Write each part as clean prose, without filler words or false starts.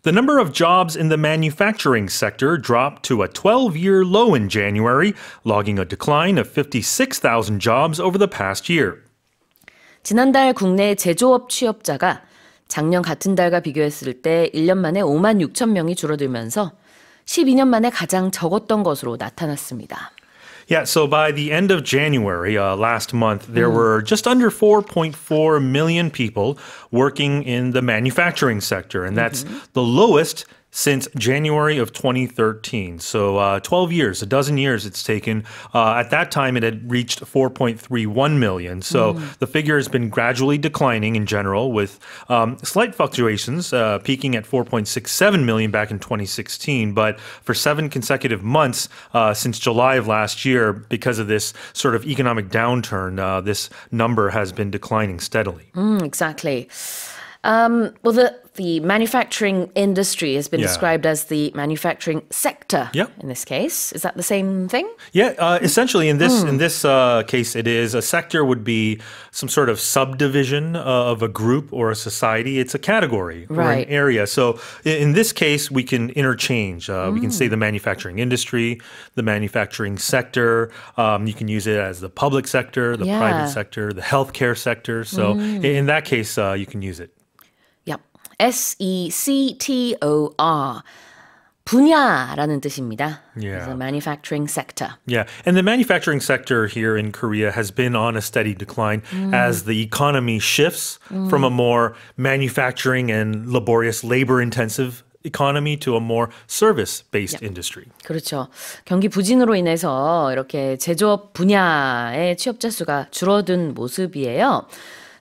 The number of jobs in the manufacturing sector dropped to a 12-year low in January, logging a decline of 56,000 jobs over the past year. 지난달 국내 제조업 취업자가 작년 같은 달과 비교했을 때 1년 만에 5만 6천 명이 줄어들면서 12년 만에 가장 적었던 것으로 나타났습니다. Yeah, so by the end of January last month, there were just under 4.4 million people working in the manufacturing sector, and that's the lowest since January of 2013. So 12 years, a dozen years it's taken. At that time, it had reached 4.31 million. So the figure has been gradually declining in general with slight fluctuations, peaking at 4.67 million back in 2016. But for 7 consecutive months since July of last year, because of this sort of economic downturn, this number has been declining steadily. Exactly. Well, the manufacturing industry has been described as the manufacturing sector in this case. Is that the same thing? Yeah, essentially in this case, it is. A sector would be some sort of subdivision of a group or a society. It's a category or an area. So in this case, we can interchange. We can say the manufacturing industry, the manufacturing sector. You can use it as the public sector, the private sector, the healthcare sector. So in that case, you can use it. Yep. S-E-C-T-O-R. 분야라는 뜻입니다. Yeah. The manufacturing sector. Yeah, and the manufacturing sector here in Korea has been on a steady decline as the economy shifts from a more manufacturing and laborious, labor-intensive economy to a more service-based industry. 그렇죠. 경기 부진으로 인해서 이렇게 제조업 분야의 취업자 수가 줄어든 모습이에요.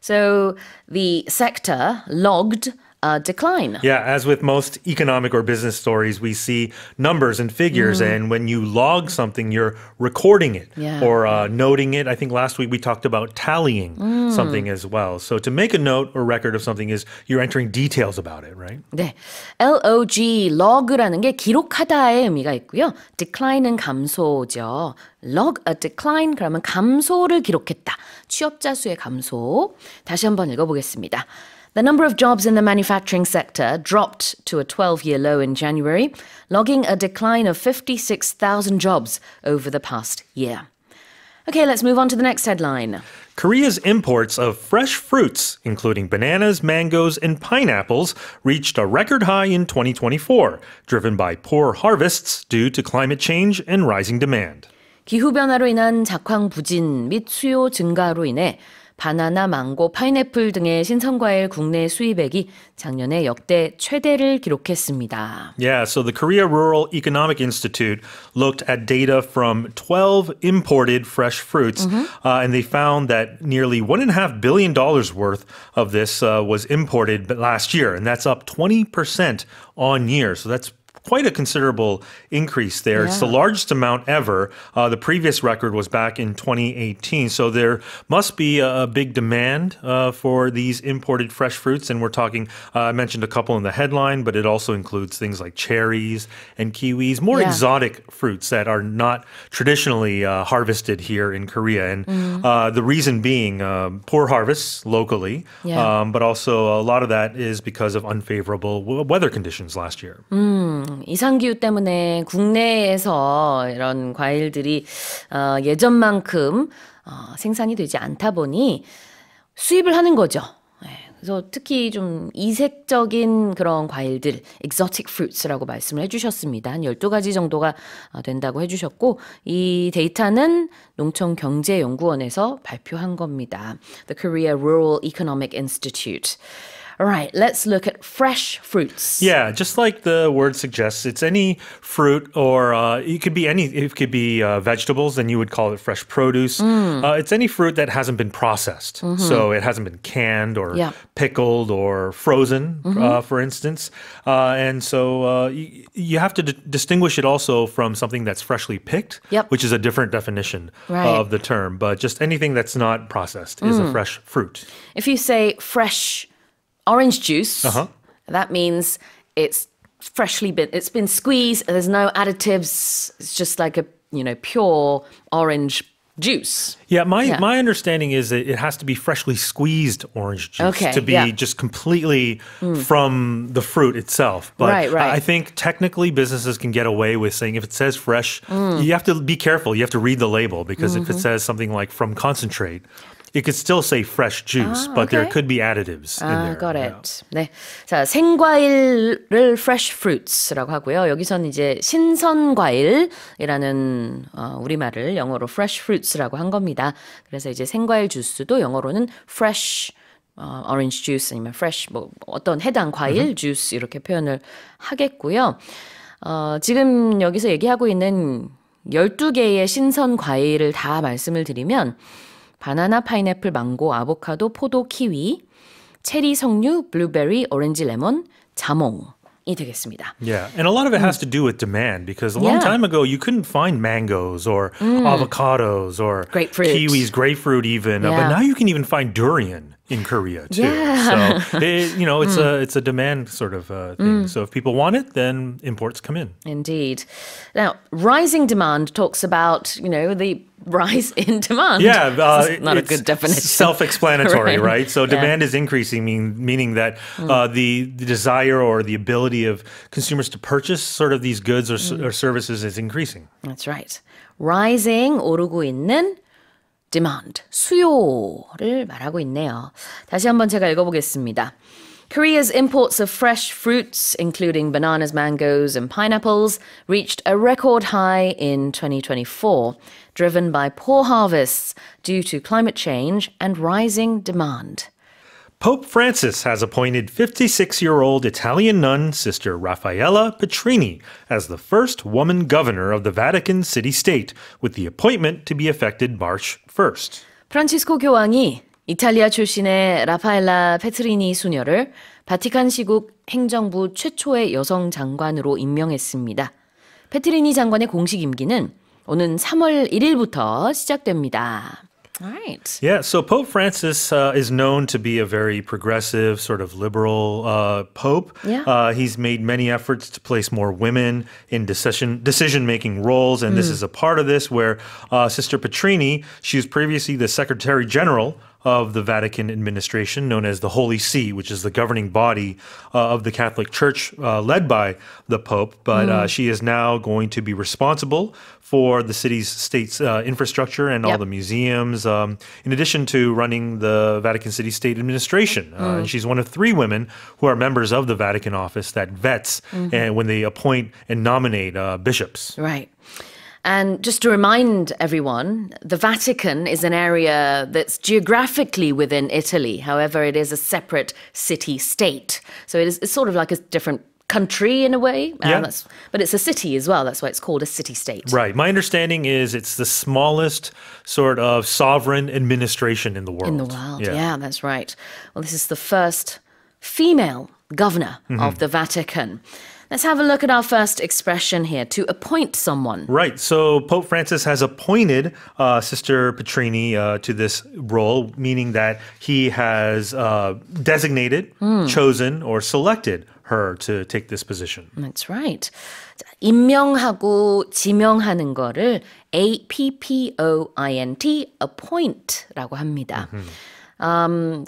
So the sector logged a decline. Yeah, as with most economic or business stories, we see numbers and figures, and when you log something, you're recording it or noting it. I think last week we talked about tallying something as well. So to make a note or record of something is you're entering details about it, right? 네, log, log라는 게 기록하다의 의미가 있고요. decline은 감소죠. log a decline 그러면 감소를 기록했다. 취업자 수의 감소. 다시 한번 읽어보겠습니다. The number of jobs in the manufacturing sector dropped to a 12-year low in January, logging a decline of 56,000 jobs over the past year. Okay, let's move on to the next headline. Korea's imports of fresh fruits, including bananas, mangoes, and pineapples, reached a record high in 2024, driven by poor harvests due to climate change and rising demand. 기후변화로 인한 작황 부진 및 수요 증가로 인해 바나나, 망고, 파인애플 등의 신선과일 국내 수입액이 작년에 역대 최대를 기록했습니다. Yeah, so the Korea Rural Economic Institute looked at data from 12 imported fresh fruits, and they found that nearly $1.5 billion worth of this was imported last year, and that's up 20% on year. So that's quite a considerable increase there. Yeah. It's the largest amount ever. The previous record was back in 2018. So there must be a big demand for these imported fresh fruits. And we're talking, I mentioned a couple in the headline, but it also includes things like cherries and kiwis, more exotic fruits that are not traditionally harvested here in Korea. And the reason being poor harvests locally, but also a lot of that is because of unfavorable weather conditions last year. 이상기후 때문에 국내에서 이런 과일들이 예전만큼 생산이 되지 않다 보니 수입을 하는 거죠. 그래서 특히 좀 이색적인 그런 과일들, exotic fruits라고 말씀을 해주셨습니다. 한 12가지 정도가 된다고 해주셨고 이 데이터는 농촌경제연구원에서 발표한 겁니다. The Korea Rural Economic Institute. All right, let's look at fresh fruits. Yeah, just like the word suggests, it's any fruit or it could be vegetables, then you would call it fresh produce. It's any fruit that hasn't been processed. So it hasn't been canned or pickled or frozen, for instance. And so you have to distinguish it also from something that's freshly picked, which is a different definition of the term. But just anything that's not processed is a fresh fruit. If you say fresh orange juice, that means it's been squeezed, there's no additives, it's just like a, pure orange juice. Yeah, my understanding is that it has to be freshly squeezed orange juice to be just completely from the fruit itself. But Right. I think technically businesses can get away with saying if it says fresh, you have to be careful. You have to read the label because if it says something like from concentrate, it could still say fresh juice, but there could be additives in there. Got it. 네. 자, 생과일을 fresh fruits라고 하고요. 여기서는 이제 신선 과일이라는 우리말을 영어로 fresh fruits라고 한 겁니다. 그래서 이제 생과일 주스도 영어로는 fresh orange juice 아니면 fresh 뭐 어떤 해당 과일 주스 이렇게 표현을 하겠고요. 지금 여기서 얘기하고 있는 12개의 신선 과일을 다 말씀을 드리면 바나나, 파인애플, 망고, 아보카도, 포도, 키위, 체리, 석류, 블루베리, 오렌지, 레몬, 자몽이 되겠습니다. Yeah, and a lot of it has to do with demand because a long time ago you couldn't find mangoes or avocados or grapefruit. kiwis, grapefruit even, but now you can even find durian in Korea too. Yeah. So it's a demand sort of thing. So if people want it, then imports come in. Indeed. Now, rising demand talks about, the rise in demand. Yeah, This is not a good definition. Self-explanatory, right? So demand is increasing, meaning that the desire or the ability of consumers to purchase sort of these goods or services is increasing. That's right. Rising, 오르고 있는 demand, 수요를 말하고 있네요. 다시 한번 제가 읽어보겠습니다. Korea's imports of fresh fruits, including bananas, mangoes, and pineapples, reached a record high in 2024, driven by poor harvests due to climate change and rising demand. Pope Francis has appointed 56-year-old Italian nun Sister Raffaella Petrini as the first woman governor of the Vatican City-State, with the appointment to be effected March 1st. 프란치스코 교황이 이탈리아 출신의 라파엘라 페트리니 수녀를 바티칸 시국 행정부 최초의 여성 장관으로 임명했습니다. 페트리니 장관의 공식 임기는 오는 3월 1일부터 시작됩니다. Right. Yeah, so Pope Francis is known to be a very progressive, sort of liberal pope. Yeah. He's made many efforts to place more women in decision-making roles, and this is a part of this where Sister Petrini, she was previously the Secretary General of the Vatican administration, known as the Holy See, which is the governing body of the Catholic Church led by the Pope. But she is now going to be responsible for the state's infrastructure and all the museums, in addition to running the Vatican City State Administration. And she's one of 3 women who are members of the Vatican office that vets and when they appoint and nominate bishops. Right. And just to remind everyone, the Vatican is an area that's geographically within Italy. However, it is a separate city-state. So it's sort of like a different country in a way. But it's a city as well. That's why it's called a city-state. Right. My understanding is it's the smallest sort of sovereign administration in the world. In the world, yeah, that's right. Well, this is the first female governor of the Vatican. Let's have a look at our first expression here, to appoint someone. Right. So Pope Francis has appointed Sister Petrini to this role, meaning that he has designated, chosen, or selected her to take this position. That's right. 자, 임명하고 지명하는 거를 appoint라고 합니다.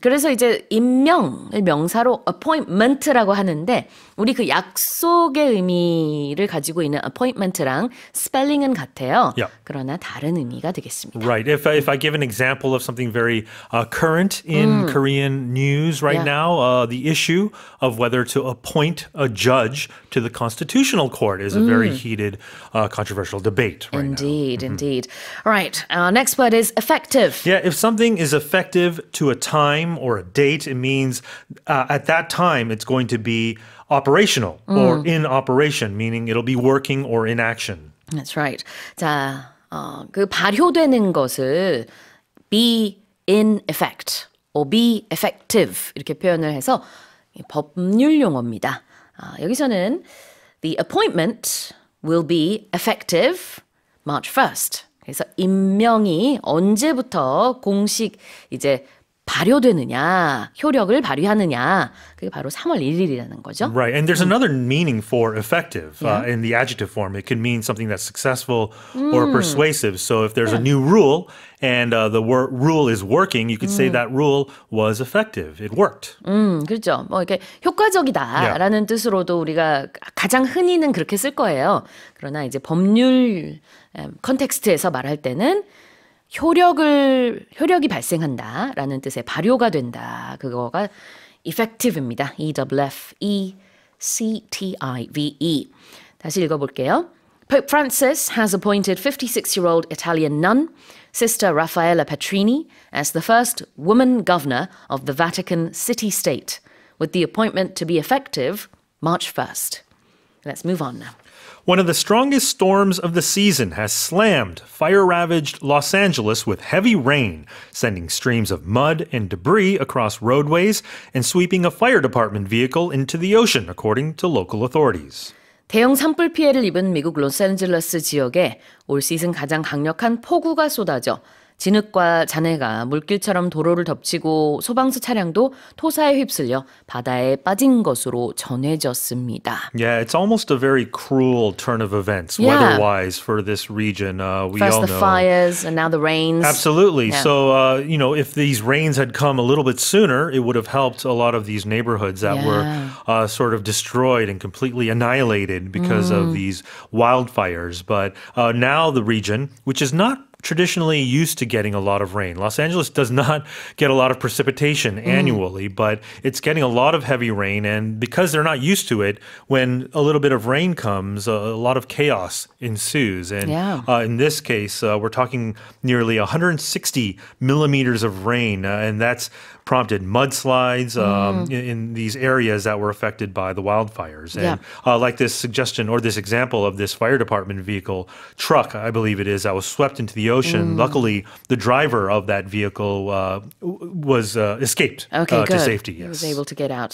그래서 이제 임명을 명사로 appointment라고 하는데 우리 그 약속의 의미를 가지고 있는 appointment랑 스펠링은 같아요. Yeah. 그러나 다른 의미가 되겠습니다. Right. If I give an example of something very current in Korean news right now, the issue of whether to appoint a judge to the Constitutional Court is a very heated, controversial debate right now. Indeed. All right. Our next word is effective. Yeah, if something is effective to a time or a date, it means at that time it's going to be operational or in operation, meaning it'll be working or in action. That's right. 자, 그 발효되는 것을 be in effect or be effective 이렇게 표현을 해서 법률 용어입니다. 여기서는 the appointment will be effective March 1st. 그래서 임명이 언제부터 공식 이제 발효되느냐, 효력을 발휘하느냐, 그게 바로 3월 1일이라는 거죠. Right. And there's another meaning for effective in the adjective form. It can mean something that's successful or persuasive. So if there's a new rule and the rule is working, you could say that rule was effective. It worked. 그렇죠. 뭐 이렇게 효과적이다라는 뜻으로도 우리가 가장 흔히는 그렇게 쓸 거예요. 그러나 이제 법률 컨텍스트에서 말할 때는 효력이 발생한다라는 뜻의 발효가 된다. 그거가 effective입니다. E-F-F-E-C-T-I-V-E. 다시 읽어볼게요. Pope Francis has appointed 56-year-old Italian nun, Sister Raffaella Petrini, as the first woman governor of the Vatican city-state, with the appointment to be effective March 1st. Let's move on now. One of the strongest storms of the season has slammed fire-ravaged Los Angeles with heavy rain, sending streams of mud and debris across roadways and sweeping a fire department vehicle into the ocean, according to local authorities. 대형 산불 피해를 입은 미국 로스앤젤레스 지역에 올 시즌 가장 강력한 폭우가 쏟아져 진흙과 잔해가 물길처럼 도로를 덮치고 소방서 차량도 토사에 휩쓸려 바다에 빠진 것으로 전해졌습니다. Yeah, it's almost a very cruel turn of events, Yeah. weather-wise, for this region. We First all the know. fires and now the rains. Absolutely. Yeah. So, if these rains had come a little bit sooner, it would have helped a lot of these neighborhoods that were sort of destroyed and completely annihilated because of these wildfires. But now the region, which is not traditionally used to getting a lot of rain. Los Angeles does not get a lot of precipitation annually, but it's getting a lot of heavy rain. And because they're not used to it, when a little bit of rain comes, a lot of chaos ensues. And in this case, we're talking nearly 160 millimeters of rain, and that's prompted mudslides in these areas that were affected by the wildfires. And like this suggestion or this example of this fire department vehicle truck, I believe it is, that was swept into the ocean. Luckily, the driver of that vehicle was escaped to safety. Yes. He was able to get out.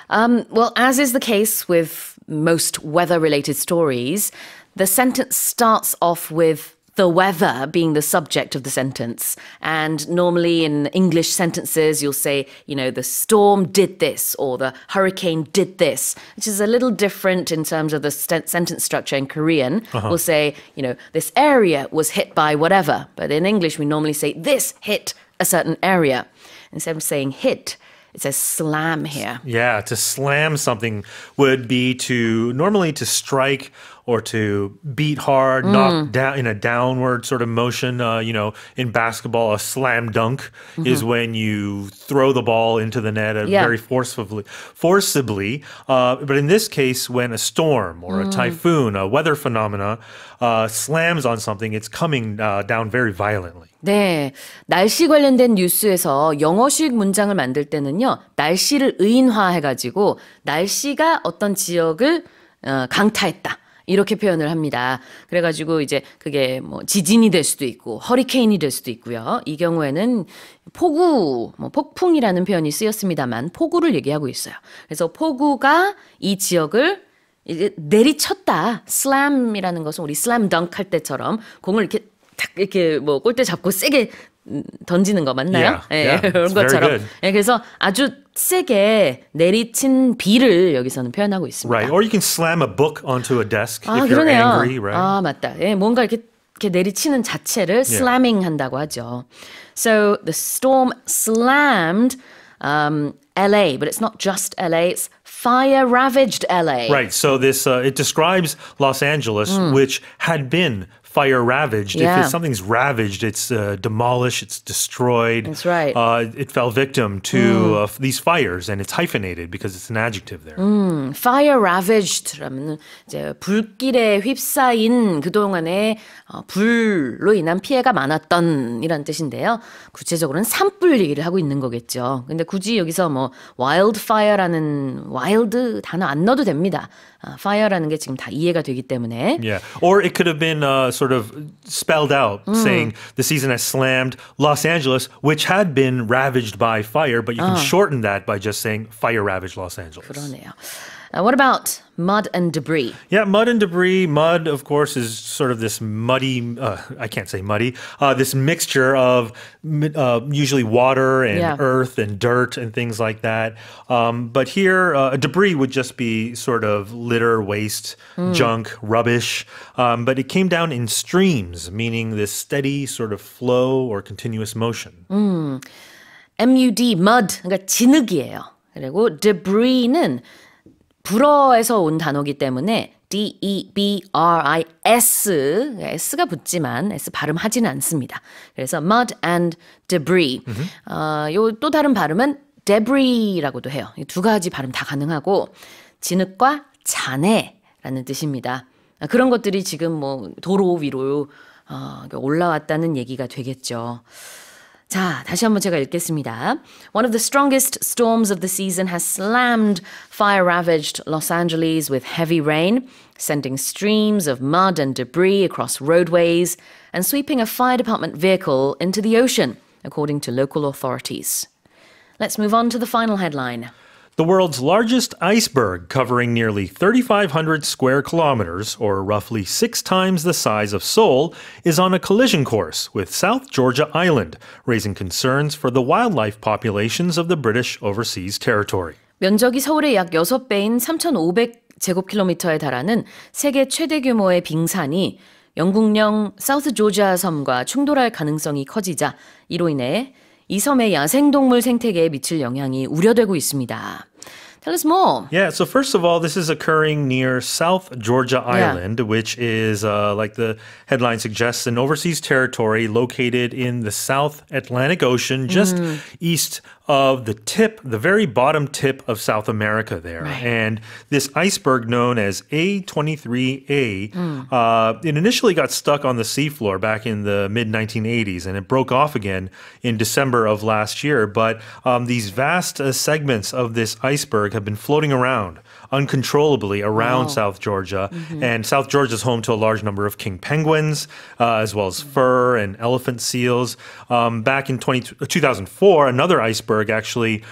Well, as is the case with most weather-related stories, the sentence starts off with the weather being the subject of the sentence. And normally in English sentences, you'll say, the storm did this or the hurricane did this, which is a little different in terms of the sentence structure in Korean. We'll say, this area was hit by whatever. But in English, we normally say this hit a certain area. Instead of saying hit, it says slam here. Yeah, to slam something would be normally to strike or to beat hard, knock down in a downward sort of motion. In basketball, a slam dunk is when you throw the ball into the net very forcibly. But in this case, when a storm or a typhoon, a weather phenomena, slams on something, it's coming down very violently. 네, 날씨 관련된 뉴스에서 영어식 문장을 만들 때는요, 날씨를 의인화해가지고 날씨가 어떤 지역을 강타했다. 이렇게 표현을 합니다. 그래가지고 이제 그게 뭐 지진이 될 수도 있고 허리케인이 될 수도 있고요. 이 경우에는 폭우, 폭풍이라는 표현이 쓰였습니다만 폭우를 얘기하고 있어요. 그래서 폭우가 이 지역을 이제 내리쳤다. slam이라는 것은 우리 slam dunk 할 때처럼 공을 이렇게 탁 이렇게 골대 잡고 세게 던지는 거 맞나요? 그런 것처럼. 그래서 아주 세게 내리친 비를 여기서는 표현하고 있습니다. Right. Or you can slam a book onto a desk if you're 그러네요. angry, right? 맞다. 뭔가 이렇게 내리치는 자체를 slamming 한다고 하죠. So the storm slammed LA, but it's not just LA, it's fire-ravaged LA. Right. So this it describes Los Angeles, which had been fire ravaged. If something's ravaged, it's demolished, it's destroyed. That's right. It fell victim to these fires, and it's hyphenated because it's an adjective there. Fire ravaged라면 이제 불길에 휩싸인 그동안에 불로 인한 피해가 많았던 이란 뜻인데요. 구체적으로는 산불 얘기를 하고 있는 거겠죠. 근데 굳이 여기서 wildfire라는 wild 단어 안 넣어도 됩니다. fire라는 게 지금 다 이해가 되기 때문에. Yeah. Or it could have been sort of spelled out, saying the season has slammed Los Angeles, which had been ravaged by fire, but you can shorten that by just saying fire ravaged Los Angeles. 그러네요. What about mud and debris? Yeah, mud and debris. Mud, of course, is sort of this muddy, I can't say muddy, this mixture of usually water and earth and dirt and things like that. But here, debris would just be sort of litter, waste, junk, rubbish. But it came down in streams, meaning this steady sort of flow or continuous motion. MUD, mud, 그러니까 진흙이에요. 그리고 debris는 불어에서 온 단어이기 때문에 D-E-B-R-I-S, S가 붙지만 S 발음하지는 않습니다. 그래서 mud and debris. 요 또 다른 발음은 debris라고도 해요. 이 두 가지 발음 다 가능하고 진흙과 잔해라는 뜻입니다. 그런 것들이 지금 뭐 도로 위로 올라왔다는 얘기가 되겠죠. 자, 다시 한번 제가 읽겠습니다. One of the strongest storms of the season has slammed fire-ravaged Los Angeles with heavy rain, sending streams of mud and debris across roadways and sweeping a fire department vehicle into the ocean, according to local authorities. Let's move on to the final headline. The world's largest iceberg, covering nearly 3,500 square kilometers, or roughly 6 times the size of Seoul, is on a collision course with South Georgia Island, raising concerns for the wildlife populations of the British overseas territory. 면적이 서울의 약 6배인 3,500제곱킬로미터에 달하는 세계 최대 규모의 빙산이 영국령 사우스 조지아 섬과 충돌할 가능성이 커지자 이로 인해 이 섬의 야생동물 생태계에 미칠 영향이 우려되고 있습니다. Tell us more. Yeah, so first of all, this is occurring near South Georgia Island, which is, like the headline suggests, an overseas territory located in the South Atlantic Ocean, just east of the very bottom tip of South America there. Right. And this iceberg known as A23A, it initially got stuck on the seafloor back in the mid-1980s, and it broke off again in December of last year. But these vast segments of this iceberg have been floating around uncontrollably around South Georgia. And South Georgia is home to a large number of king penguins, as well as fur and elephant seals. Back in 2004, another iceberg actually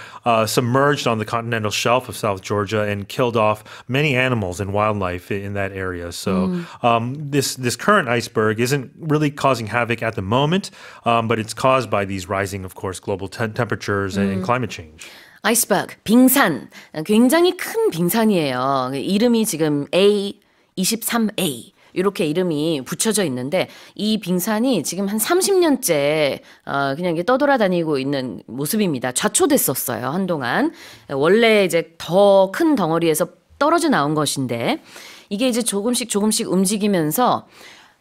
submerged on the continental shelf of South Georgia and killed off many animals and wildlife in that area. So this current iceberg isn't really causing havoc at the moment, but it's caused by these rising, of course, global temperatures and climate change. 아이스버그, 빙산. 굉장히 큰 빙산이에요. 이름이 지금 A23A. 이렇게 이름이 붙여져 있는데 이 빙산이 지금 한 30년째 그냥 떠돌아다니고 있는 모습입니다. 좌초됐었어요, 한동안. 원래 이제 더 큰 덩어리에서 떨어져 나온 것인데 이게 이제 조금씩 움직이면서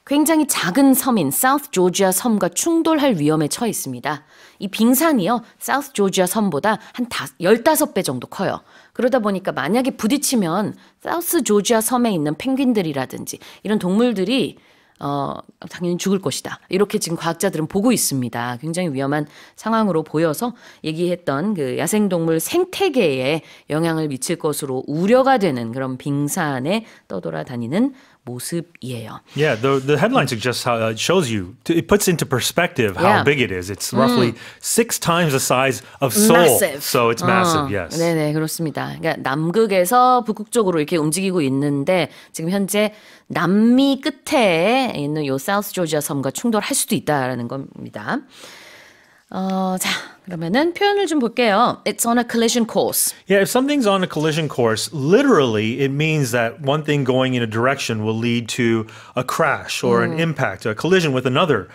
굉장히 작은 섬인 사우스 조지아 섬과 충돌할 위험에 처해 있습니다. 이 빙산이요, 사우스 조지아 섬보다 한 15배 정도 커요. 그러다 보니까 만약에 부딪히면 사우스 조지아 섬에 있는 펭귄들이라든지 이런 동물들이 당연히 죽을 것이다. 이렇게 지금 과학자들은 보고 있습니다. 굉장히 위험한 상황으로 보여서 얘기했던 그 야생동물 생태계에 영향을 미칠 것으로 우려가 되는 그런 빙산에 떠돌아다니는 모습이에요. Yeah, the headline suggests how it shows you, it puts into perspective how big it is. It's roughly 6 times the size of Seoul. Massive. So it's massive, yes. 네네, 그렇습니다. 그러니까 남극에서 북극 쪽으로 이렇게 움직이고 있는데 지금 현재 남미 끝에 있는 요 사우스 조지아 섬과 충돌할 수도 있다라는 겁니다. 자, 그러면은 표현을 좀 볼게요. It's on a collision course. Yeah, if something's on a collision course, literally it means that one thing going in a direction will lead to a crash or an impact, a collision with another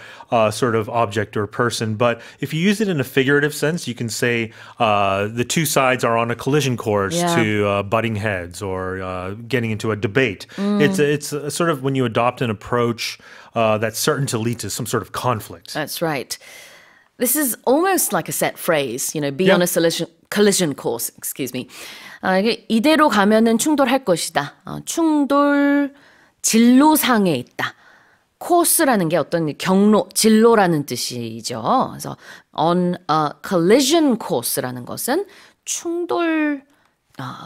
sort of object or person. But if you use it in a figurative sense, you can say the two sides are on a collision course to butting heads or getting into a debate. It's sort of when you adopt an approach that's certain to lead to some sort of conflict. That's right. This is almost like a set phrase, you know, be on a collision course, excuse me. 이대로 가면은 충돌할 것이다. 충돌 진로상에 있다. 코스라는 게 어떤 경로, 진로라는 뜻이죠. 그래서 on a collision course라는 것은 충돌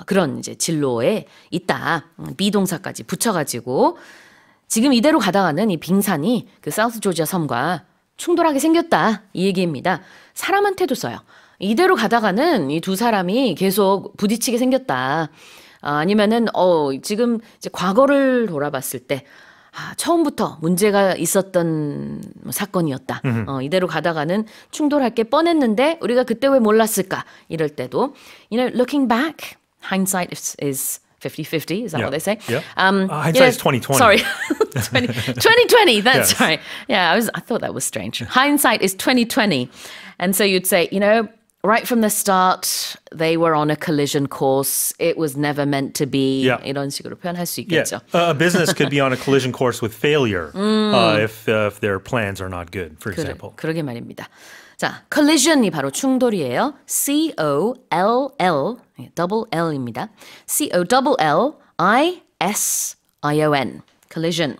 그런 이제 진로에 있다. 비동사까지 붙여가지고 지금 이대로 가다가는 이 빙산이 그 사우스 조지아 섬과 충돌하게 생겼다. 이 얘기입니다. 사람한테도 써요. 이대로 가다가는 이 두 사람이 계속 부딪히게 생겼다. 아니면은 지금 이제 과거를 돌아봤을 때 처음부터 문제가 있었던 사건이었다. 이대로 가다가는 충돌할 게 뻔했는데 우리가 그때 왜 몰랐을까? 이럴 때도 looking back, hindsight is 50-50. Is that what they say? Yeah. Hindsight is 2020. Sorry, 2020. That's Yes. right. Yeah, I thought that was strange. Hindsight is 2020, and so you'd say, right from the start, they were on a collision course. It was never meant to be. Yeah. 이런 식으로 표현할 수 Yeah. 있겠죠. A business could be on a collision course with failure if their plans are not good, for example. 그러게 말입니다. 자, collision이 바로 충돌이에요. C-O-L-L, double L입니다. C-O-L-L-I-S-I-O-N, collision.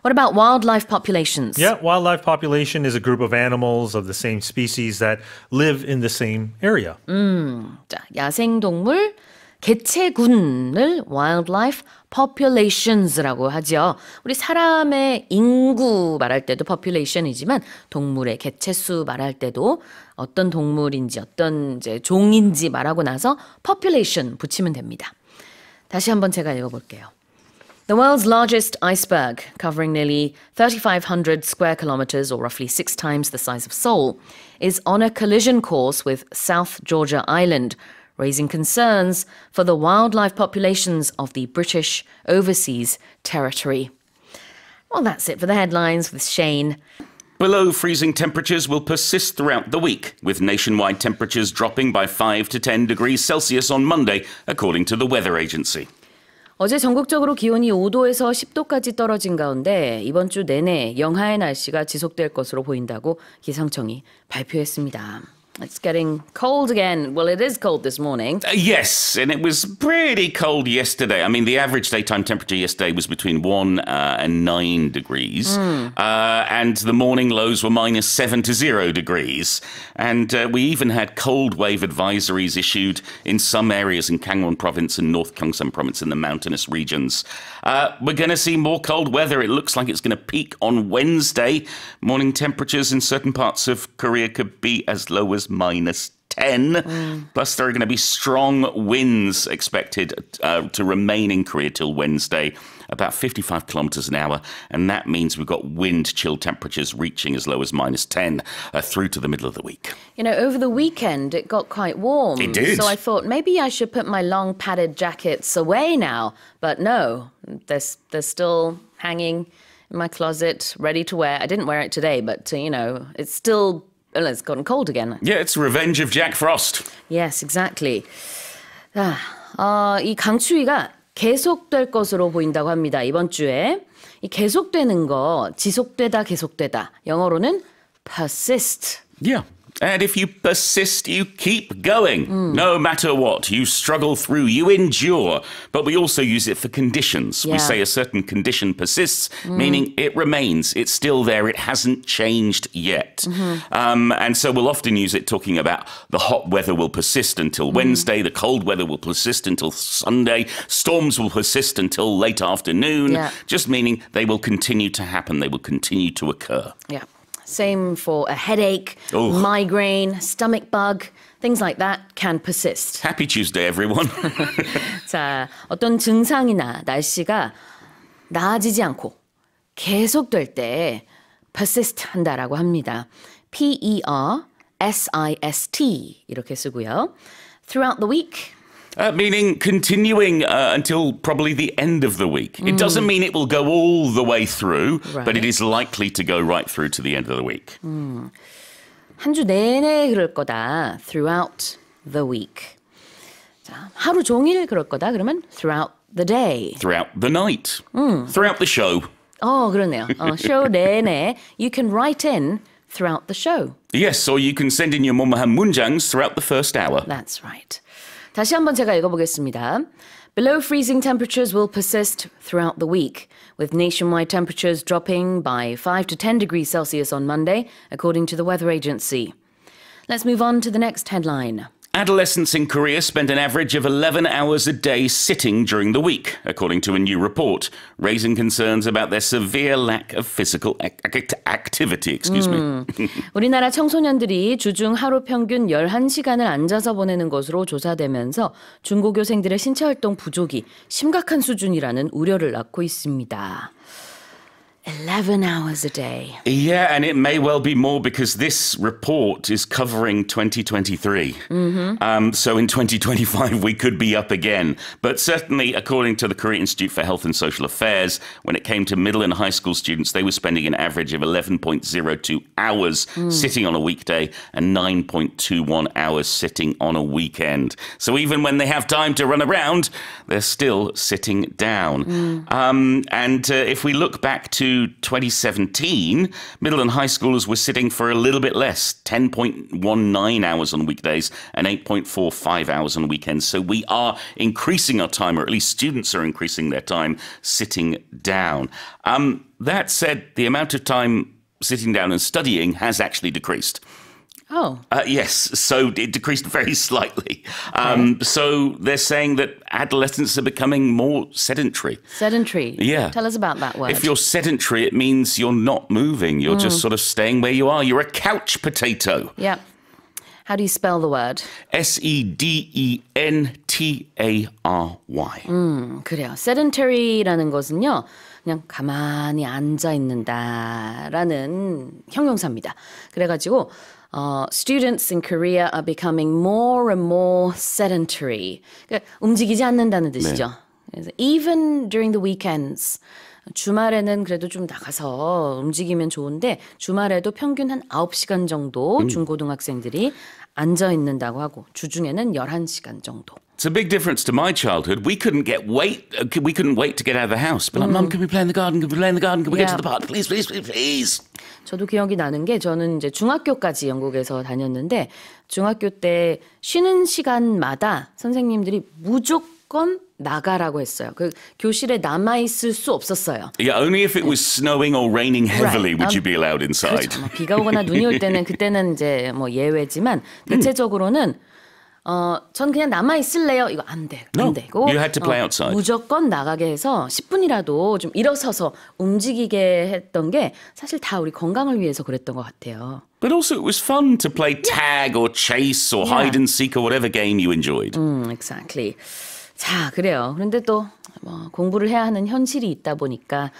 What about wildlife populations? Yeah, wildlife population is a group of animals of the same species that live in the same area. 자, 야생동물 개체군을 wildlife populations라고 하죠. 우리 사람의 인구 말할 때도 population이지만 동물의 개체수 말할 때도 어떤 동물인지 어떤 이제 종인지 말하고 나서 population 붙이면 됩니다. 다시 한번 제가 읽어볼게요. The world's largest iceberg, covering nearly 3,500 square kilometers, or roughly 6 times the size of Seoul, is on a collision course with South Georgia Island, raising concerns for the wildlife populations of the British Overseas Territory. Well, that's it for the headlines with Shane. Below freezing temperatures will persist throughout the week, with nationwide temperatures dropping by 5 to 10 degrees Celsius on Monday, according to the weather agency. 어제 전국적으로 기온이 5도에서 10도까지 떨어진 가운데 이번 주 내내 영하의 날씨가 지속될 것으로 보인다고 기상청이 발표했습니다. It's getting cold again. Well, it is cold this morning. Yes, and it was pretty cold yesterday. I mean, the average daytime temperature yesterday was between 1 and 9 degrees. And the morning lows were -7 to 0 degrees. And we even had cold wave advisories issued in some areas in Gangwon province and North Gyeongsang province in the mountainous regions. We're going to see more cold weather. It looks like it's going to peak on Wednesday. Morning temperatures in certain parts of Korea could be as low as -10. Plus, there are going to be strong winds expected to remain in Korea till Wednesday, about 55 kilometers an hour. And that means we've got wind chill temperatures reaching as low as -10 through to the middle of the week. Over the weekend, it got quite warm. It did. So I thought maybe I should put my long padded jackets away now. But no, they're still hanging in my closet, ready to wear. I didn't wear it today, but, it's still... Well, it's gotten cold again. Yeah, it's revenge of Jack Frost. Yes, exactly. 이 강추위가 계속될 것으로 보인다고 합니다. 이번 주에. 이 계속되는 거, 지속되다, 계속되다. 영어로는 persist. Yeah. And if you persist, you keep going. No matter what, you struggle through, you endure. But we also use it for conditions. Yeah. We say a certain condition persists, meaning it remains. It's still there. It hasn't changed yet. And so we'll often use it talking about the hot weather will persist until Wednesday. The cold weather will persist until Sunday. Storms will persist until late afternoon. Yeah. Just meaning they will continue to happen. They will continue to occur. Yeah. Same for a headache, Oh. migraine, stomach bug, things like that can persist. Happy Tuesday, everyone. 자, 어떤 증상이나 날씨가 나아지지 않고 계속될 때 persist 한다라고 합니다. P-E-R-S-I-S-T 이렇게 쓰고요. Throughout the week. Meaning continuing until probably the end of the week. It doesn't mean it will go all the way through, but it is likely to go right through to the end of the week. 한 주 내내 그럴 거다. Throughout the week. 자, 하루 종일 그럴 거다. 그러면 throughout the day. Throughout the night. Throughout the show. 그러네요. show 내내. You can write in throughout the show. Yes, or you can send in your momaham munjangs throughout the first hour. That's right. 다시 한번 제가 읽어보겠습니다. Below freezing temperatures will persist throughout the week, with nationwide temperatures dropping by 5 to 10 degrees Celsius on Monday, according to the weather agency. Let's move on to the next headline. Adolescents in Korea spend an average of 11 hours a day sitting during the week, according to a new report, raising concerns about their severe lack of physical activity. Excuse me. 우리나라 청소년들이 주중 하루 평균 11시간을 앉아서 보내는 것으로 조사되면서 중고교생들의 신체 활동 부족이 심각한 수준이라는 우려를 낳고 있습니다. 11 hours a day. Yeah, and it may well be more because this report is covering 2023. So in 2025, we could be up again. But certainly, according to the Korea Institute for Health and Social Affairs, when it came to middle and high school students, they were spending an average of 11.02 hours sitting on a weekday and 9.21 hours sitting on a weekend. So even when they have time to run around, they're still sitting down. And if we look back to 2017, middle and high schoolers were sitting for a little bit less, 10.19 hours on weekdays and 8.45 hours on weekends. So we are increasing our time, or at least students are increasing their time sitting down. That said, the amount of time sitting down and studying has actually decreased. Oh. Yes, so it decreased very slightly. So they're saying that adolescents are becoming more sedentary. Sedentary. Yeah. Tell us about that word. If you're sedentary, it means you're not moving. You're just sort of staying where you are. You're a couch potato. Yeah. How do you spell the word? Sedentary. 그래요. sedentary라는 것은요. 그냥 가만히 앉아 있는다라는 형용사입니다. 그래가지고 students in Korea are becoming more and more sedentary. 그러니까 움직이지 않는다는 뜻이죠. 네. 그래서 even during the weekends. 주말에는 그래도 좀 나가서 움직이면 좋은데 주말에도 평균 한 9시간 정도 중고등학생들이 앉아 있는다고 하고 주중에는 11시간 정도. It's a big difference to my childhood. We couldn't wait to get out of the house. But like, Mum, can we play in the garden? Can we play in the garden? Can we go to the park? Please, please, please, please. 저도 기억이 나는 게 저는 이제 중학교까지 영국에서 다녔는데 중학교 때 쉬는 시간마다 선생님들이 무조건 나가라고 했어요. 그 교실에 남아 있을 수 없었어요. Yeah, only if it was snowing or raining heavily would you be allowed inside. 그렇죠. 비가 오거나 눈이 올 때는 그때는 이제 뭐 예외지만 대체적으로는 전 그냥 남아 있을래요. 이거 안 돼. 안 되고. You had to play outside. 무조건 나가게 해서 10분이라도 좀 일어서서 움직이게 했던 게 사실 다 우리 건강을 위해서 그랬던 것 같아요. But also it was fun to play tag or chase or hide and seek or whatever game you enjoyed. Exactly. 자, 그래요. 그런데 또 공부를 해야 하는 현실이 있다 보니까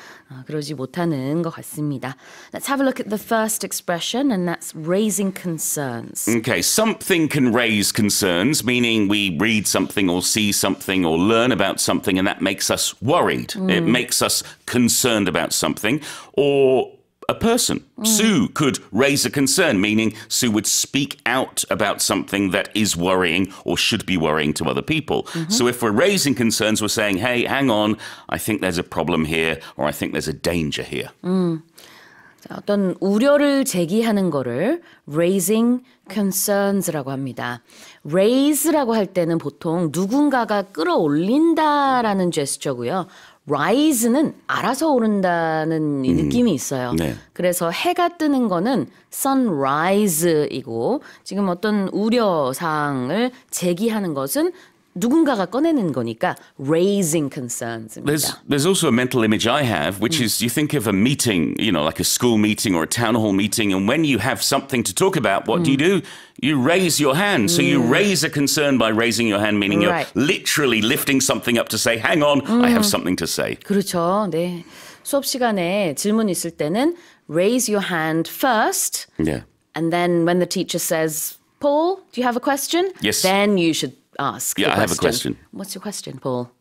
그러지 못하는 것 같습니다. Let's have a look at the first expression, and that's raising concerns. Okay, something can raise concerns, meaning we read something or see something or learn about something and that makes us worried. It makes us concerned about something. Or a person. Sue could raise a concern, meaning Sue would speak out about something that is worrying or should be worrying to other people. So if we're raising concerns, we're saying, hey, hang on, I think there's a problem here, or I think there's a danger here. 자, 어떤 우려를 제기하는 거를 raising concerns라고 합니다. raise라고 할 때는 보통 누군가가 끌어올린다라는 제스처고요. rise는 알아서 오른다는 이 느낌이 있어요. 네. 그래서 해가 뜨는 거는 sunrise이고 지금 어떤 우려사항을 제기하는 것은 누군가가 꺼내는 거니까 raising concerns입니다. There's also a mental image I have, which is you think of a meeting, you know, like a school meeting or a town hall meeting, and when you have something to talk about, what do? You raise your hand. So you raise a concern by raising your hand, meaning you're literally lifting something up to say, hang on, I have something to say. 그렇죠. 네. 수업 시간에 질문 있을 때는 raise your hand first, Yeah. and then when the teacher says, Paul, do you have a question? Yes. Then you should ask the Yeah, question. I have a question. What's your question, Paul?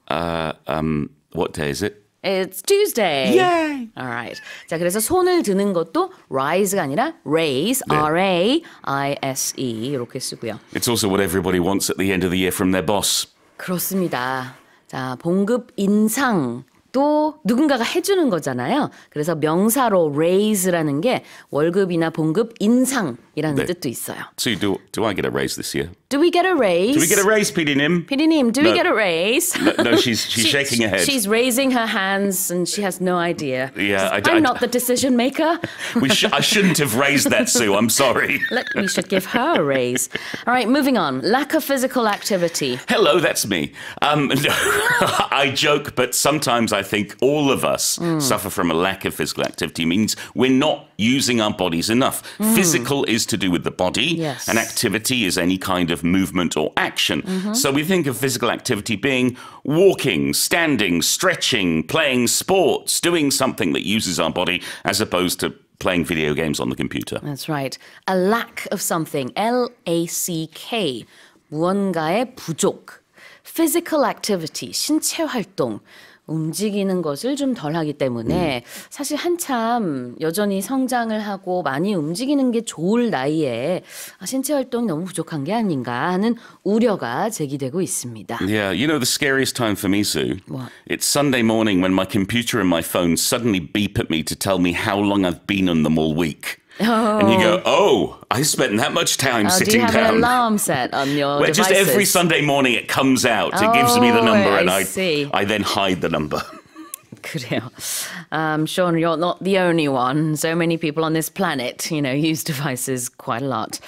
What day is it? It's Tuesday. Yay! All right. 자, 그래서 손을 드는 것도 rise가 아니라 raise, 네. R-A-I-S-E 이렇게 쓰고요. It's also what everybody wants at the end of the year from their boss. 그렇습니다. 자, 봉급 인상. 또 누군가가 해주는 거잖아요. 그래서 명사로 raise라는 게 월급이나 봉급 인상이라는 네. 뜻도 있어요. So do I get a raise this year? Do we get a raise? Do we get a raise, PD Nim? PD Nim, do we get a raise? No, she's shaking her head. She's raising her hands and she has no idea. Yeah, I'm not the decision maker. I shouldn't have raised that, Sue. I'm sorry. We should give her a raise. All right, moving on. Lack of physical activity. Hello, that's me. No, I joke, but sometimes I think all of us suffer from a lack of physical activity. It means we're not using our bodies enough. Physical is to do with the body, yes. and activity is any kind of movement or action. So we think of physical activity being walking, standing, stretching, playing sports, doing something that uses our body as opposed to playing video games on the computer. That's right. A lack of something. L-A-C-K. 무언가의 부족. Physical activity. 신체 활동. 움직이는 것을 좀 덜 하기 때문에 사실 한참 여전히 성장을 하고 많이 움직이는 게 좋을 나이에 신체 활동이 너무 부족한 게 아닌가 하는 우려가 제기되고 있습니다. Yeah, you know the scariest time for me, Sue? What? It's Sunday morning when my computer and my phone suddenly beep at me to tell me how long I've been on them all week. And you go, I spent that much time sitting down. Do you have an alarm set on your devices? Just every Sunday morning it comes out. It gives me the number and see. I then hide the number. 그래요. I'm sure you're not the only one. So many people on this planet, use devices quite a lot.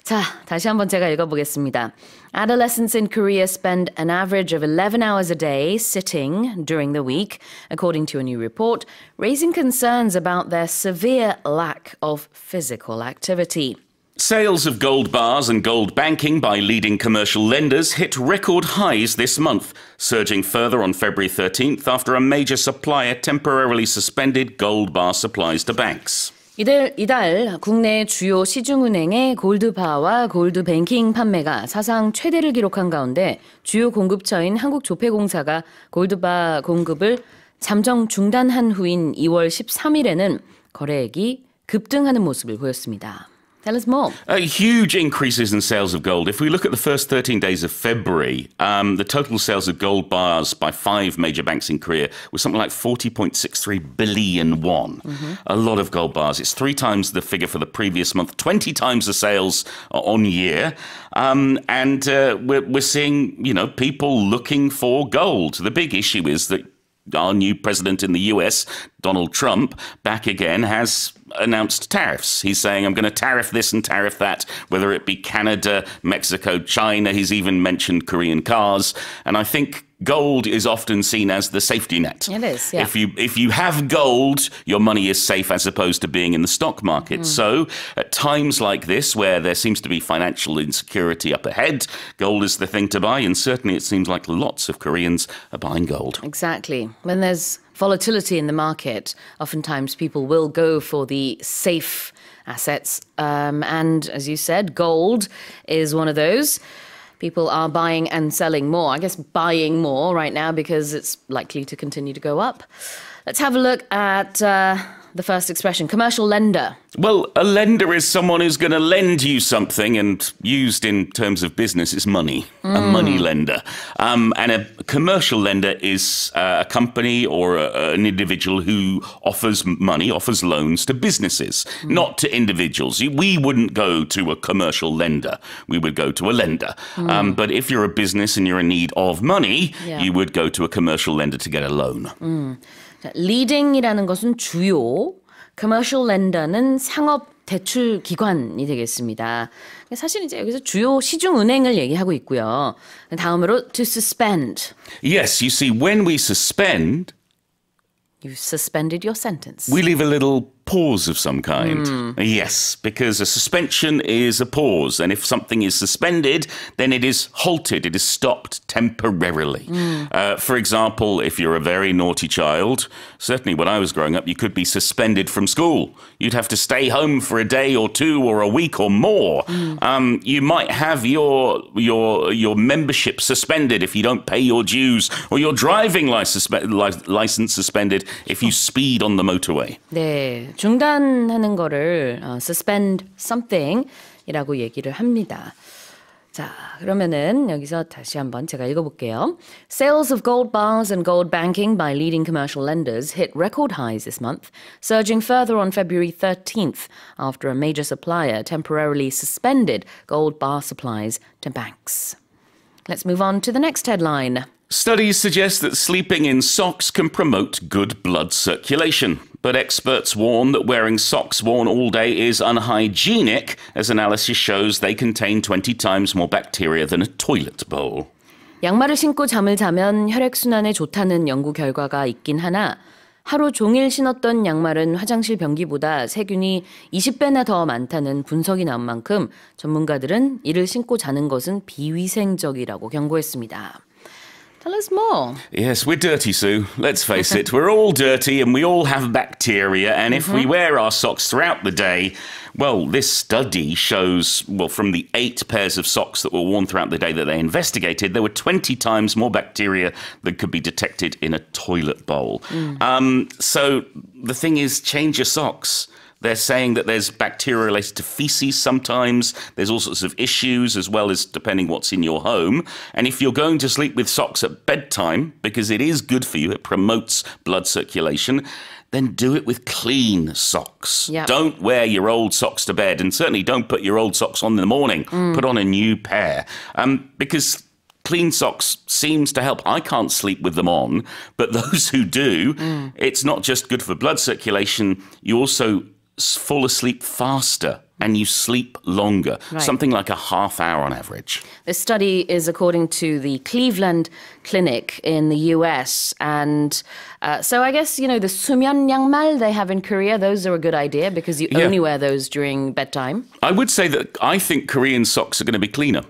자, 다시 한번 제가 읽어보겠습니다. Adolescents in Korea spend an average of 11 hours a day sitting during the week, according to a new report, raising concerns about their severe lack of physical activity. Sales of gold bars and gold banking by leading commercial lenders hit record highs this month, surging further on February 13th after a major supplier temporarily suspended gold bar supplies to banks. 이달 국내 주요 시중은행의 골드바와 골드뱅킹 판매가 사상 최대를 기록한 가운데 주요 공급처인 한국조폐공사가 골드바 공급을 잠정 중단한 후인 2월 13일에는 거래액이 급등하는 모습을 보였습니다. Tell us more. Huge increases in sales of gold. If we look at the first 13 days of February, the total sales of gold bars by 5 major banks in Korea was something like 40.63 billion won. A lot of gold bars. It's 3 times the figure for the previous month, 20 times the sales on year. And we're seeing, people looking for gold. The big issue is that our new president in the US, Donald Trump, back again, has announced tariffs. He's saying, I'm going to tariff this and tariff that, whether it be Canada, Mexico, China. He's even mentioned Korean cars. And I think gold is often seen as the safety net. It is, yeah. If you have gold, your money is safe as opposed to being in the stock market. So at times like this, where there seems to be financial insecurity up ahead, gold is the thing to buy. And certainly it seems like lots of Koreans are buying gold. Exactly. When there's volatility in the market, oftentimes people will go for the safe assets. And as you said, gold is one of those. People are buying and selling more. I guess buying more right now because it's likely to continue to go up. Let's have a look at the first expression, commercial lender. Well, a lender is someone who's going to lend you something, and used in terms of business is money, a money lender. And a commercial lender is a company or an individual who offers money, offers loans to businesses, not to individuals. We wouldn't go to a commercial lender. We would go to a lender. But if you're a business and you're in need of money, you would go to a commercial lender to get a loan. Leading이라는 것은 주요, commercial lender는 상업 대출 기관이 되겠습니다. 사실 이제 여기서 주요 시중은행을 얘기하고 있고요. 다음으로 to suspend. Yes, you see, when we suspend, you've suspended your sentence. We leave a little pause of some kind. Yes, because a suspension is a pause. And if something is suspended, then it is halted. It is stopped temporarily. For example, if you're a very naughty child, certainly when I was growing up, you could be suspended from school. You'd have to stay home for a day or 2 or a week or more. You might have your membership suspended if you don't pay your dues, or your driving license suspended if you speed on the motorway. 네, 중단하는 거를 suspend something이라고 얘기를 합니다. 자, 그러면은 여기서 다시 한번 제가 읽어볼게요. Sales of gold bars and gold banking by leading commercial lenders hit record highs this month, surging further on February 13th after a major supplier temporarily suspended gold bar supplies to banks. Let's move on to the next headline. Studies suggest that sleeping in socks can promote good blood circulation. But experts warn that wearing socks worn all day is unhygienic, as analysis shows they contain 20 times more bacteria than a toilet bowl. 양말을 신고 잠을 자면 혈액순환에 좋다는 연구 결과가 있긴 하나 하루 종일 신었던 양말은 화장실 변기보다 세균이 20배나 더 많다는 분석이 나온 만큼 전문가들은 이를 신고 자는 것은 비위생적이라고 경고했습니다. Tell us more. Yes, we're dirty, Sue. Let's face it, we're all dirty and we all have bacteria. And if we wear our socks throughout the day, well, this study shows, well, from the 8 pairs of socks that were worn throughout the day that they investigated, there were 20 times more bacteria that could be detected in a toilet bowl. So the thing is, change your socks. They're saying that there's bacteria related to feces sometimes. There's all sorts of issues as well as depending what's in your home. And if you're going to sleep with socks at bedtime, because it is good for you, it promotes blood circulation, then do it with clean socks. Yep. Don't wear your old socks to bed, and certainly don't put your old socks on in the morning. Put on a new pair. Because clean socks seems to help. I can't sleep with them on, but those who do, it's not just good for blood circulation, you also fall asleep faster and you sleep longer, something like a half hour on average. This study is according to the Cleveland Clinic in the US. And so I guess, you know, the 수면 양말 they have in Korea, those are a good idea because you only wear those during bedtime. I would say that I think Korean socks are going to be cleaner.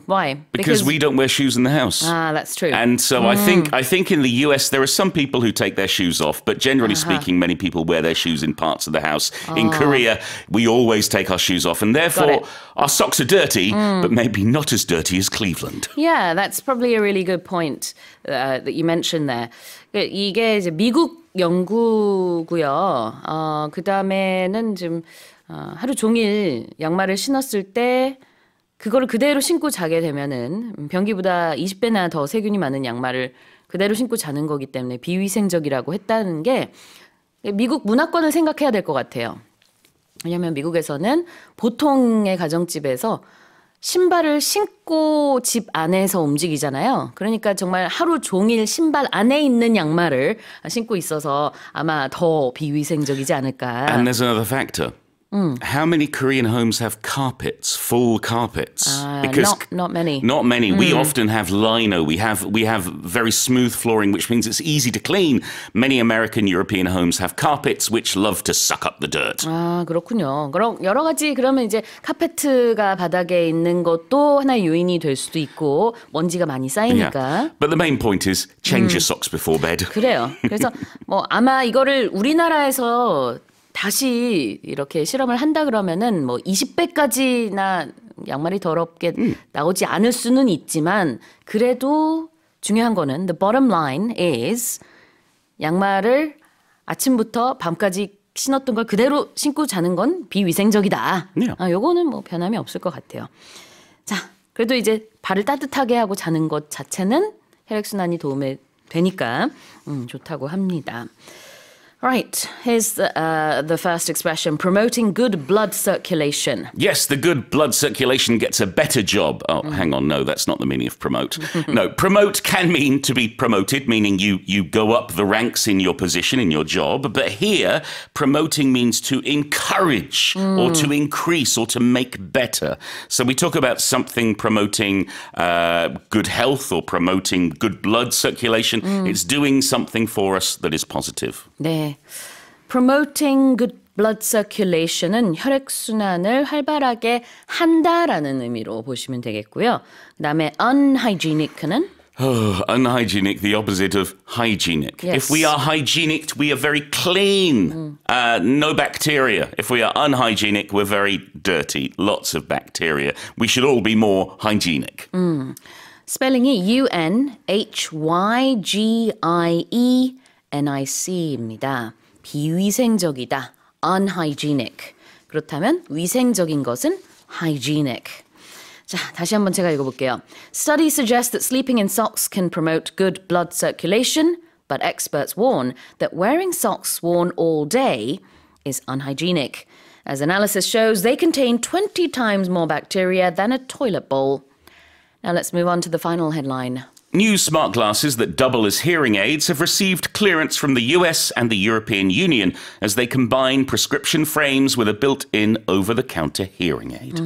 Why? Because we don't wear shoes in the house. Ah, that's true. And so I think in the US there are some people who take their shoes off, but generally speaking, many people wear their shoes in parts of the house. In Korea, we always take our shoes off, and therefore our socks are dirty, but maybe not as dirty as Cleveland. Yeah, that's probably a really good point that you mentioned there. 이게 이제 미국 연구고요. 그 다음에는 좀 하루 종일 양말을 신었을 때 그거를 그대로 신고 자게 되면은 변기보다 20배나 더 세균이 많은 양말을 그대로 신고 자는 거기 때문에 비위생적이라고 했다는 게 미국 문화권을 생각해야 될 것 같아요. 왜냐하면 미국에서는 보통의 가정집에서 신발을 신고 집 안에서 움직이잖아요. 그러니까 정말 하루 종일 신발 안에 있는 양말을 신고 있어서 아마 더 비위생적이지 않을까. And there's another factor. How many Korean homes have carpets, full carpets? Not many. Not many. We often have lino. We have very smooth flooring, which means it's easy to clean. Many American, European homes have carpets, which love to suck up the dirt. 아, 그렇군요. 그럼 여러 가지 그러면 이제 카페트가 바닥에 있는 것도 하나의 요인이 될 수도 있고 먼지가 많이 쌓이니까. Yeah. But the main point is change your socks before bed. 그래요. 그래서 뭐 아마 이거를 우리나라에서 다시 이렇게 실험을 한다 그러면은 뭐 20배까지나 양말이 더럽게 나오지 않을 수는 있지만 그래도 중요한 거는 the bottom line is 양말을 아침부터 밤까지 신었던 걸 그대로 신고 자는 건 비위생적이다. 요거는 뭐 변함이 없을 것 같아요. 자, 그래도 이제 발을 따뜻하게 하고 자는 것 자체는 혈액순환이 도움이 되니까 좋다고 합니다. Right, here's the first expression, promoting good blood circulation. Yes, the good blood circulation gets a better job. Oh, hang on, no, that's not the meaning of promote. No, promote can mean to be promoted, meaning you go up the ranks in your position, in your job. But here, promoting means to encourage or to increase or to make better. So we talk about something promoting good health or promoting good blood circulation. It's doing something for us that is positive. 네. Promoting good blood circulation은 혈액순환을 활발하게 한다라는 의미로 보시면 되겠고요. 그다음에 unhygienic는 Unhygienic, the opposite of hygienic. Yes. If we are hygienic, we are very clean. No bacteria. If we are unhygienic, we're very dirty. Lots of bacteria. We should all be more hygienic. 스펠링이 unhygienic입니다. 비위생적이다. unhygienic. 그렇다면 위생적인 것은 hygienic. 자, 다시 한번 제가 읽어볼게요. Studies suggest that sleeping in socks can promote good blood circulation, but experts warn that wearing socks worn all day is unhygienic. As analysis shows, they contain 20 times more bacteria than a toilet bowl. Now let's move on to the final headline. New smart glasses that double as hearing aids have received clearance from the US and the European Union as they combine prescription frames with a built-in over-the-counter hearing aid.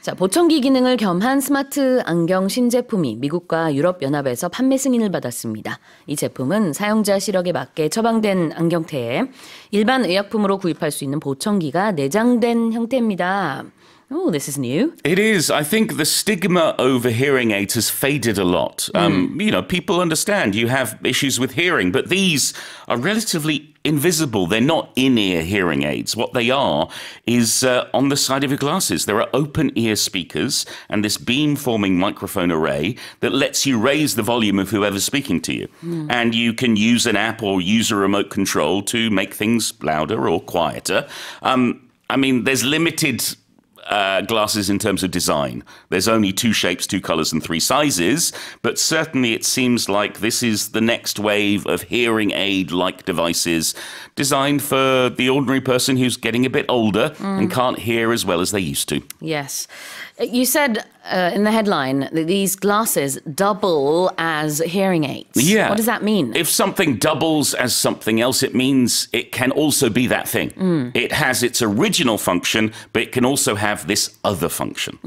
자, 보청기 기능을 겸한 스마트 안경 신제품이 미국과 유럽연합에서 판매 승인을 받았습니다. 이 제품은 사용자 시력에 맞게 처방된 안경테에 일반 의약품으로 구입할 수 있는 보청기가 내장된 형태입니다. Oh, this is new. It is. I think the stigma over hearing aids has faded a lot. You know, people understand you have issues with hearing, but these are relatively invisible. They're not in-ear hearing aids. What they are is on the side of your glasses. There are open-ear speakers and this beam-forming microphone array that lets you raise the volume of whoever's speaking to you. And you can use an app or use a remote control to make things louder or quieter. I mean, there's limited glasses in terms of design. There's only 2 shapes, 2 colors, and 3 sizes, but certainly it seems like this is the next wave of hearing aid-like devices designed for the ordinary person who's getting a bit older and can't hear as well as they used to. Yes. You said in the headline that these glasses double as hearing aids. Yeah. What does that mean? If something doubles as something else, it means it can also be that thing. It has its original function, but it can also have this other function.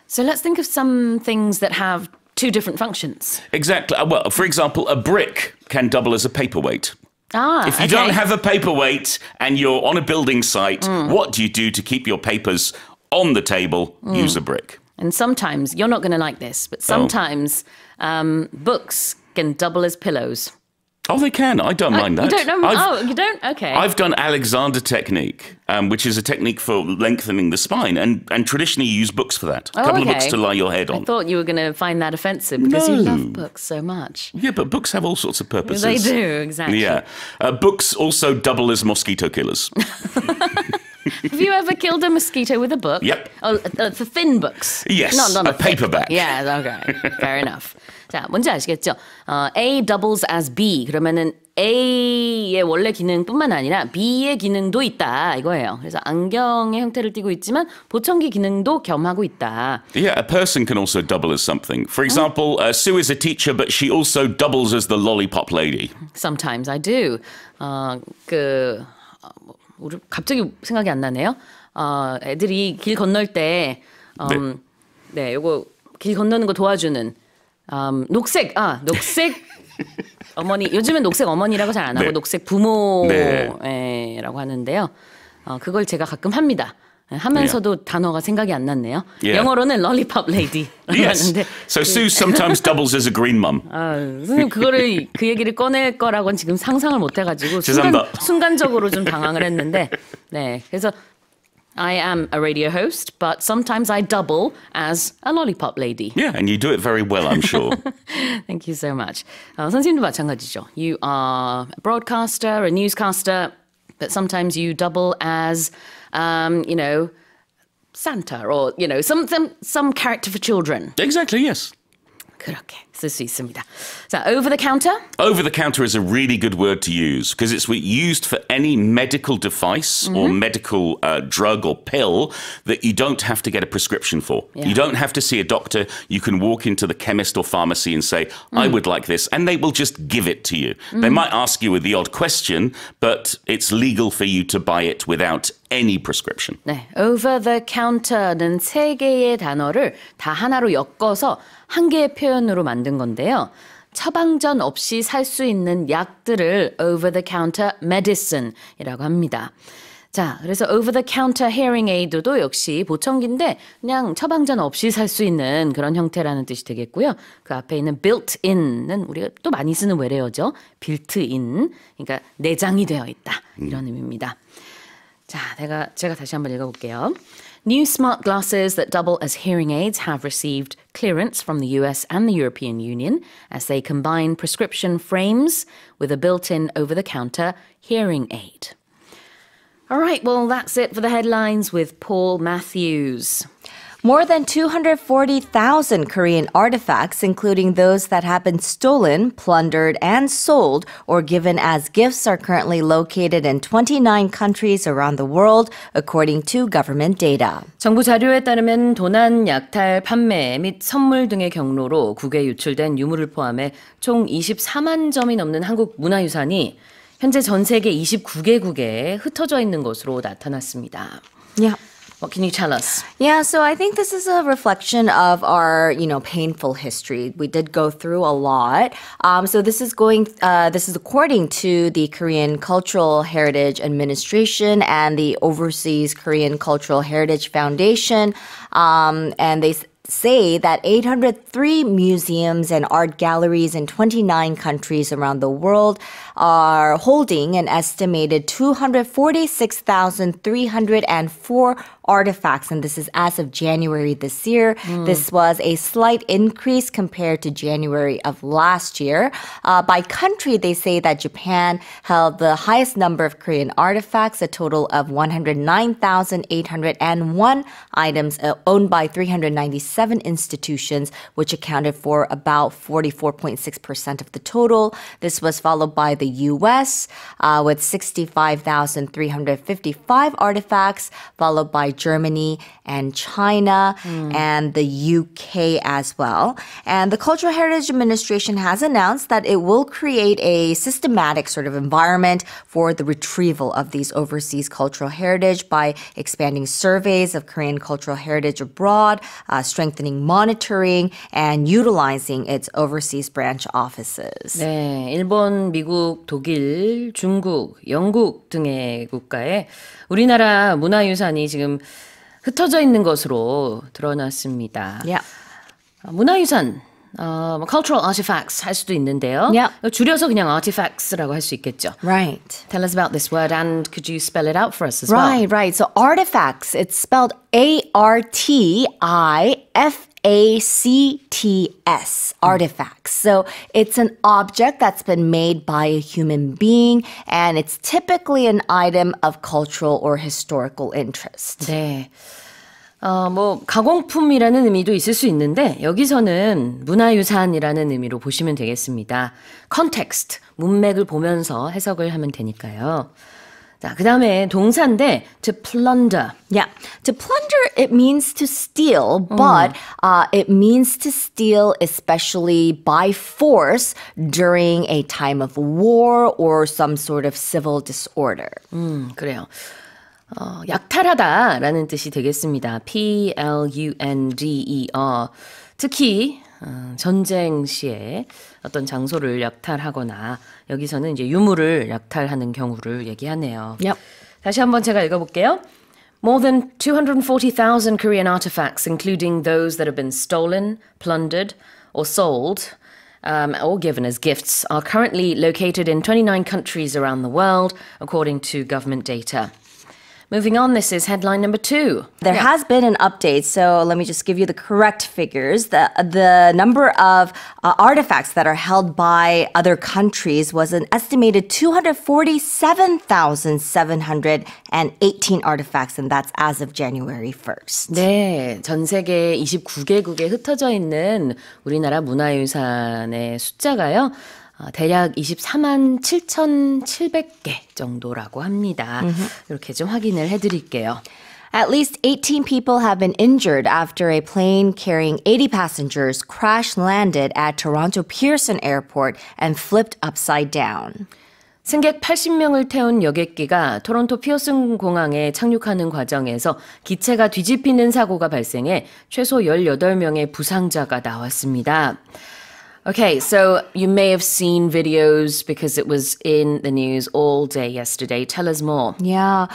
So let's think of some things that have 2 different functions. Exactly. Well, for example, a brick can double as a paperweight. If you okay. don't have a paperweight and you're on a building site, what do you do to keep your papers on the table? Use a brick. And sometimes, you're not going to like this, but sometimes books can double as pillows. Oh, they can. I don't mind that. You don't know? You don't? Okay. I've done Alexander technique, which is a technique for lengthening the spine, and traditionally you use books for that. A couple of books to lie your head on. I thought you were going to find that offensive because you No. love books so much. Yeah, but books have all sorts of purposes. They do, exactly. Yeah. Books also double as mosquito killers. Have you ever killed a mosquito with a book? Yep. Oh, for thin books. Yes, not a thick paperback. book. Yeah, okay. Fair enough. 자, 뭔지 아시겠죠? A doubles as B. 그러면은 A의 원래 기능뿐만 아니라 B의 기능도 있다 이거예요. 그래서 안경의 형태를 띠고 있지만 보청기 기능도 겸하고 있다. Yeah, a person can also double as something. For example, Sue is a teacher, but she also doubles as the lollipop lady. Sometimes I do. 갑자기 생각이 안 나네요. 애들이 길 건널 때, 네, 요거 길 건너는 거 도와주는 녹색 어머니. 요즘은 녹색 어머니라고 잘 안 하고 네. 녹색 부모라고 하는데요. 그걸 제가 가끔 합니다. 하면서도 단어가 생각이 안 났네요. Yeah. 영어로는 lollipop lady. Yes. 하는데 So Sue sometimes doubles as a green mum. 선생님 그거를 그 얘기를 꺼낼 거라고는 지금 상상을 못 해가지고 순간적으로 좀 당황을 했는데 네 그래서 I am a radio host, but sometimes I double as a lollipop lady. Yeah, and you do it very well, I'm sure. Thank you so much. 선생님도 마찬가지죠. You are a broadcaster, a newscaster, but sometimes you double as, Santa or, some character for children. Exactly, yes. 그렇게 쓸 수 있습니다. 자, over the counter? Over the counter is a really good word to use because it's used for any medical device or medical drug or pill that you don't have to get a prescription for. Yeah. You don't have to see a doctor. You can walk into the chemist or pharmacy and say, I would like this, and they will just give it to you. They might ask you with the odd question, but it's legal for you to buy it without any prescription. 네, over the counter는 3개의 단어를 다 하나로 엮어서 한 개의 표현으로 만든 건데요. 처방전 없이 살 수 있는 약들을 over the counter medicine이라고 합니다. 자, 그래서 over the counter hearing aid도 역시 보청기인데 그냥 처방전 없이 살 수 있는 그런 형태라는 뜻이 되겠고요. 그 앞에 있는 built in은 우리가 또 많이 쓰는 외래어죠. built in, 그러니까 내장이 되어 있다 이런 의미입니다. 자, 제가 다시 한번 읽어볼게요. New smart glasses that double as hearing aids have received clearance from the US and the European Union as they combine prescription frames with a built-in over-the-counter hearing aid. All right, well, that's it for the headlines with Paul Matthews. More than 240,000 Korean artifacts, including those that have been stolen, plundered, and sold, or given as gifts, are currently located in 29 countries around the world, according to government data. 정부 자료에 따르면 도난, 약탈, 판매 및 선물 등의 경로로 국외에 유출된 유물을 포함해 총 24만 점이 넘는 한국 문화유산이 현재 전 세계 29개국에 흩어져 있는 것으로 나타났습니다. Yeah. What can you tell us? Yeah, so I think this is a reflection of our, painful history. We did go through a lot. So this is according to the Korean Cultural Heritage Administration and the Overseas Korean Cultural Heritage Foundation. And they say that 803 museums and art galleries in 29 countries around the world are holding an estimated 246,304 artifacts, and this is as of January this year. This was a slight increase compared to January of last year. By country, they say that Japan held the highest number of Korean artifacts, a total of 109,801 items owned by 397 institutions, which accounted for about 44.6% of the total. This was followed by the U.S. With 65,355 artifacts, followed by Germany and China and the UK as well. And the Cultural Heritage Administration has announced that it will create a systematic sort of environment for the retrieval of these overseas cultural heritage by expanding surveys of Korean cultural heritage abroad, strengthening monitoring, and utilizing its overseas branch offices. 네, 일본, 미국, 독일, 중국, 영국 등의 국가에 우리나라 문화유산이 지금 흩어져 있는 것으로 드러났습니다. Yeah. 문화유산, cultural artifacts 할 수도 있는데요. Yeah. 줄여서 그냥 artifacts라고 할 수 있겠죠. Right. Tell us about this word and could you spell it out for us as well? Right. So artifacts, it's spelled ARTIFACTS, artifacts. So it's an object that's been made by a human being, and it's typically an item of cultural or historical interest. 네. 가공품이라는 의미도 있을 수 있는데 여기서는 문화유산이라는 의미로 보시면 되겠습니다. context, 문맥을 보면서 해석을 하면 되니까요. 자, 그 다음에 동사인데 to plunder. Yeah. To plunder, it means to steal, but it means to steal especially by force during a time of war or some sort of civil disorder. 그래요. 약탈하다라는 뜻이 되겠습니다. Plunder. 특히 전쟁 시에 어떤 장소를 약탈하거나 여기서는 이제 유물을 약탈하는 경우를 얘기하네요. Yep. 다시 한번 제가 읽어볼게요. More than 240,000 Korean artifacts, including those that have been stolen, plundered, or sold, or given as gifts, are currently located in 29 countries around the world, according to government data. Moving on, this is headline number 2. There has been an update, so let me just give you the correct figures. The number of artifacts that are held by other countries was an estimated 247,718 artifacts, and that's as of January 1st. 네, 전 세계 29개국에 흩어져 있는 우리나라 문화유산의 숫자가요. 대략 24만 7,700개 정도라고 합니다. 이렇게 좀 확인을 해드릴게요. At least 18 people have been injured after a plane carrying 80 passengers crash-landed at Toronto Pearson Airport and flipped upside down. 승객 80명을 태운 여객기가 토론토 피어슨 공항에 착륙하는 과정에서 기체가 뒤집히는 사고가 발생해 최소 18명의 부상자가 나왔습니다. Okay, so you may have seen videos because it was in the news all day yesterday. Tell us more. Yeah.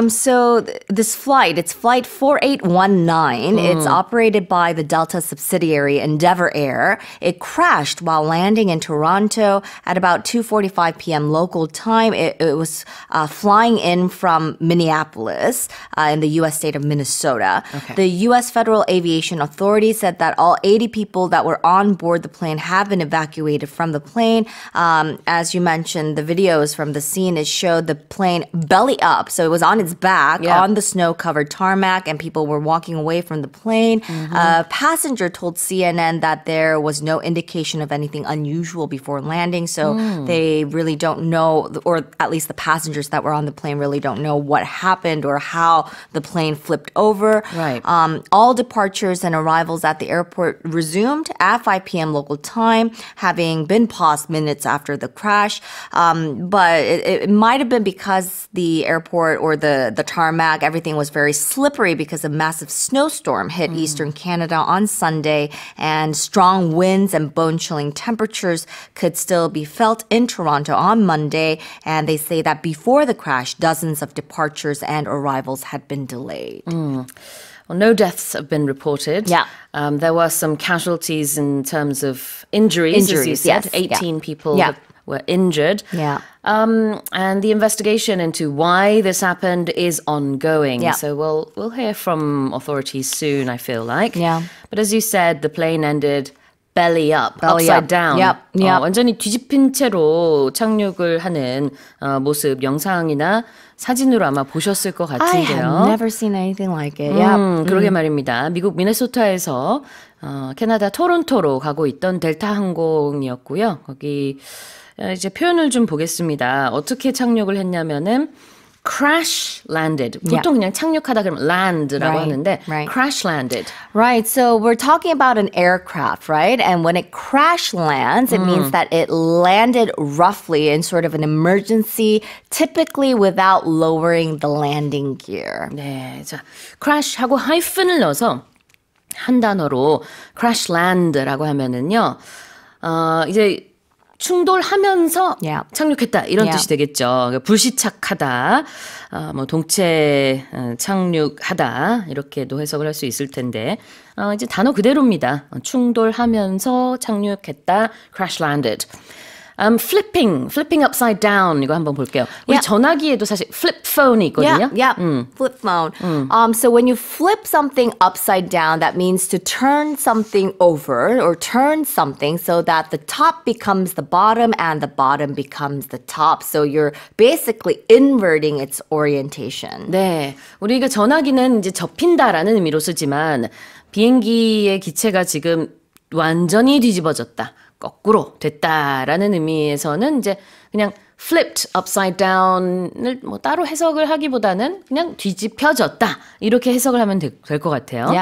So this flight, it's flight 4819. It's operated by the Delta subsidiary Endeavour Air. It crashed while landing in Toronto at about 2:45 p.m. local time. It was flying in from Minneapolis in the U.S. state of Minnesota. Okay. The U.S. Federal Aviation Authority said that all 80 people that were on board the plane have been evacuated from the plane. As you mentioned, the videos from the scene, it showed the plane belly up. So it was on its back on the snow-covered tarmac, and people were walking away from the plane. A passenger told CNN that there was no indication of anything unusual before landing. So they really don't know, or at least the passengers that were on the plane really don't know what happened or how the plane flipped over. Right. All departures and arrivals at the airport resumed at 5 p.m. local time, having been paused minutes after the crash. But it might have been because the airport or the tarmac, everything was very slippery because a massive snowstorm hit eastern Canada on Sunday, and strong winds and bone-chilling temperatures could still be felt in Toronto on Monday. And they say that before the crash, dozens of departures and arrivals had been delayed. Well, no deaths have been reported. Yeah. There were some casualties in terms of injuries, as you said. Yes. 18 people Yeah. were injured. Yeah. And the investigation into why this happened is ongoing. Yeah. So we'll hear from authorities soon, I feel like. Yeah. But as you said, the plane ended belly up, Belly upside up. down. Yep, yep. 완전히 뒤집힌 채로 착륙을 하는 모습 영상이나 사진으로 아마 보셨을 것 I 같은데요. have never seen anything like it. Yeah. 그러게 말입니다. 미국 미네소타에서 캐나다 토론토로 가고 있던 델타 항공이었고요. 거기 이제 표현을 좀 보겠습니다. 어떻게 착륙을 했냐면은 crash landed. 보통 그냥 착륙하다 그러면 land라고 하는데 crash landed. Right. So we're talking about an aircraft, right? And when it crash lands, it means that it landed roughly in sort of an emergency, typically without lowering the landing gear. 네, 자 crash하고 하이픈을 넣어서 한 단어로 crash land라고 하면은요, 이제 충돌하면서 착륙했다 이런 뜻이 되겠죠. 불시착하다, 뭐 동체 착륙하다 이렇게도 해석을 할 수 있을 텐데 이제 단어 그대로입니다. 충돌하면서 착륙했다, crash landed. flipping upside down 이거 한번 볼게요. 우리 전화기에도 사실 flip phone이 있거든요. Flip phone. So when you flip something upside down, that means to turn something over or turn something so that the top becomes the bottom and the bottom becomes the top. So you're basically inverting its orientation. 네, 우리가 전화기는 이제 접힌다라는 의미로 쓰지만 비행기의 기체가 지금 완전히 뒤집어졌다. 거꾸로 됐다라는 의미에서는 이제 그냥 flipped upside down을 뭐 따로 해석을 하기보다는 그냥 뒤집혀졌다 이렇게 해석을 하면 될 것 같아요.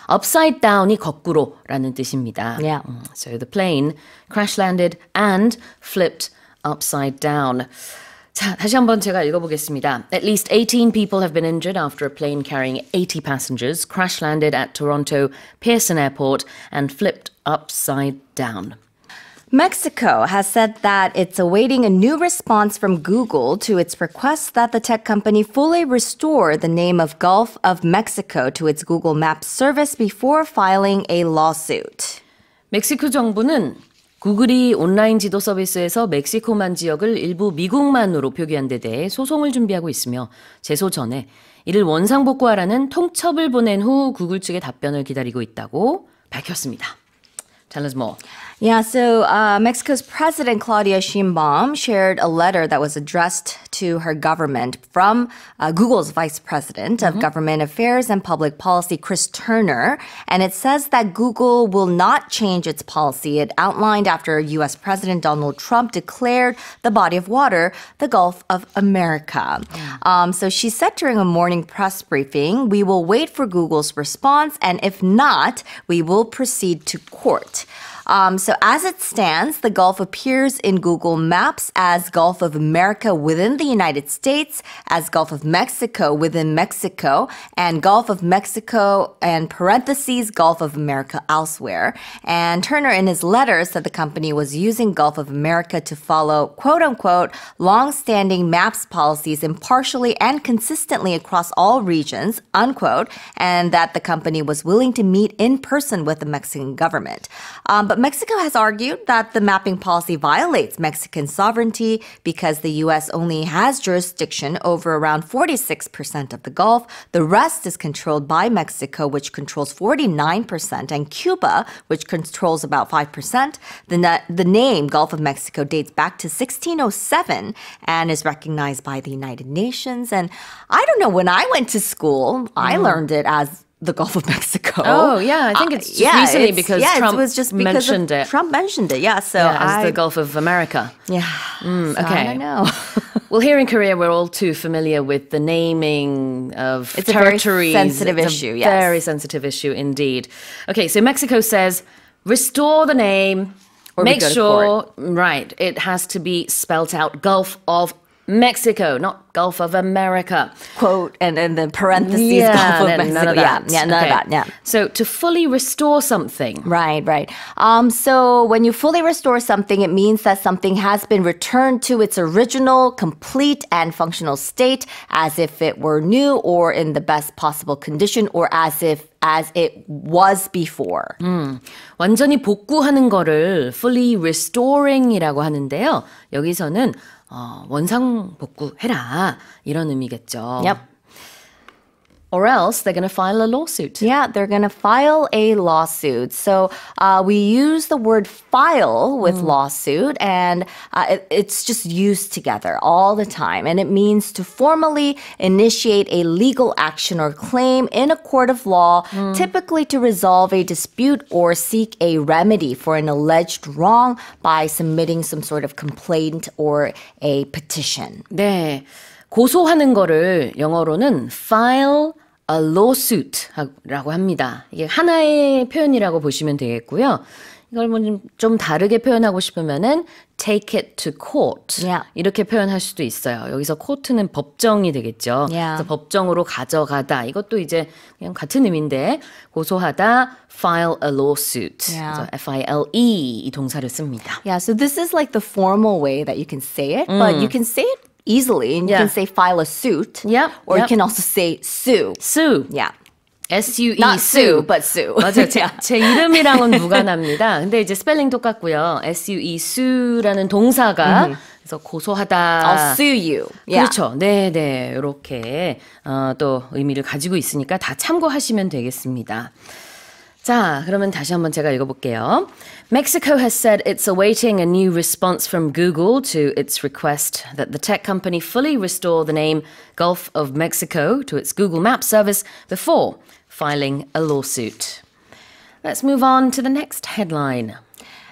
upside down이 거꾸로라는 뜻입니다. So the plane crash landed and flipped upside down. 자, 다시 한번 제가 읽어보겠습니다. At least 18 people have been injured after a plane carrying 80 passengers crash landed at Toronto Pearson Airport and flipped upside down. Mexico has said that it's awaiting a new response from Google to its request that the tech company fully restore the name of Gulf of Mexico to its Google Maps service before filing a lawsuit. 멕시코 정부는 구글이 온라인 지도 서비스에서 멕시코만 지역을 일부 미국만으로 표기한 데 대해 소송을 준비하고 있으며 제소 전에 이를 원상복구하라는 통첩을 보낸 후 구글 측의 답변을 기다리고 있다고 밝혔습니다. Tell us more. Yeah, so Mexico's President Claudia Sheinbaum shared a letter that was addressed to her government from Google's Vice President of Government Affairs and Public Policy, Chris Turner. And it says that Google will not change its policy. It outlined after U.S. President Donald Trump declared the body of water the Gulf of America. So she said during a morning press briefing, we will wait for Google's response, and if not, we will proceed to court. So as it stands, the Gulf appears in Google Maps as Gulf of America within the United States, as Gulf of Mexico within Mexico, and Gulf of Mexico and parentheses Gulf of America elsewhere. And Turner in his letter said the company was using Gulf of America to follow quote-unquote long-standing maps policies impartially and consistently across all regions, unquote, and that the company was willing to meet in person with the Mexican government. But but Mexico has argued that the mapping policy violates Mexican sovereignty because the U.S. only has jurisdiction over around 46% of the Gulf. The rest is controlled by Mexico, which controls 49%, and Cuba, which controls about 5%. The name Gulf of Mexico dates back to 1607 and is recognized by the United Nations. And I don't know, when I went to school, I learned it as the Gulf of Mexico. Oh, yeah. I think it's just recently because Trump it was just because mentioned it. Trump mentioned it, yeah. So as the Gulf of America. Yeah. So okay. I don't know. Well, here in Korea, we're all too familiar with the naming of territories. A very sensitive issue, yes. Very sensitive issue indeed. Okay, so Mexico says, restore the name. Or make we go to sure, court. right, it has to be spelt out Gulf of Mexico, not Gulf of America. Quote, and then parentheses, Yeah, Gulf of Mexico. none of that. Yeah, none of that, yeah. So to fully restore something. Right. So when you fully restore something, it means that something has been returned to its original, complete, and functional state as if it were new or in the best possible condition or as it was before. 완전히 복구하는 거를 fully restoring이라고 하는데요. 여기서는 원상 복구해라 이런 의미겠죠. Yep. Or else they're going to file a lawsuit. Yeah, they're going to file a lawsuit. So we use the word file with lawsuit, and it's just used together all the time. And it means to formally initiate a legal action or claim in a court of law, typically to resolve a dispute or seek a remedy for an alleged wrong by submitting some sort of complaint or a petition. 네. 고소하는 거를 영어로는 file a lawsuit 라고 합니다. 이게 하나의 표현이라고 보시면 되겠고요. 이걸 좀 다르게 표현하고 싶으면은 take it to court. Yeah. 이렇게 표현할 수도 있어요. 여기서 court는 법정이 되겠죠. Yeah. 그래서 법정으로 가져가다. 이것도 이제 그냥 같은 의미인데 고소하다, file a lawsuit. Yeah. 그래서 F-I-L-E 이 동사를 씁니다. Yeah, so this is like the formal way that you can say it, but you can say it easily, and you Yeah. can say file a suit. Yep, Or you yep. can also say sue. sue. Yeah. S-U-E, Not sue, but sue. 맞아요. Yeah. 제 이름이랑은 무관합니다. 근데 이제 스펠링 똑같고요. S-U-E, sue라는 동사가 그래서 고소하다. I'll sue you. Yeah. 그렇죠. 네네. 이렇게 또 의미를 가지고 있으니까 다 참고하시면 되겠습니다. 자, 그러면 다시 한번 제가 읽어볼게요. Mexico has said it's awaiting a new response from Google to its request that the tech company fully restore the name Gulf of Mexico to its Google Maps service before filing a lawsuit. Let's move on to the next headline.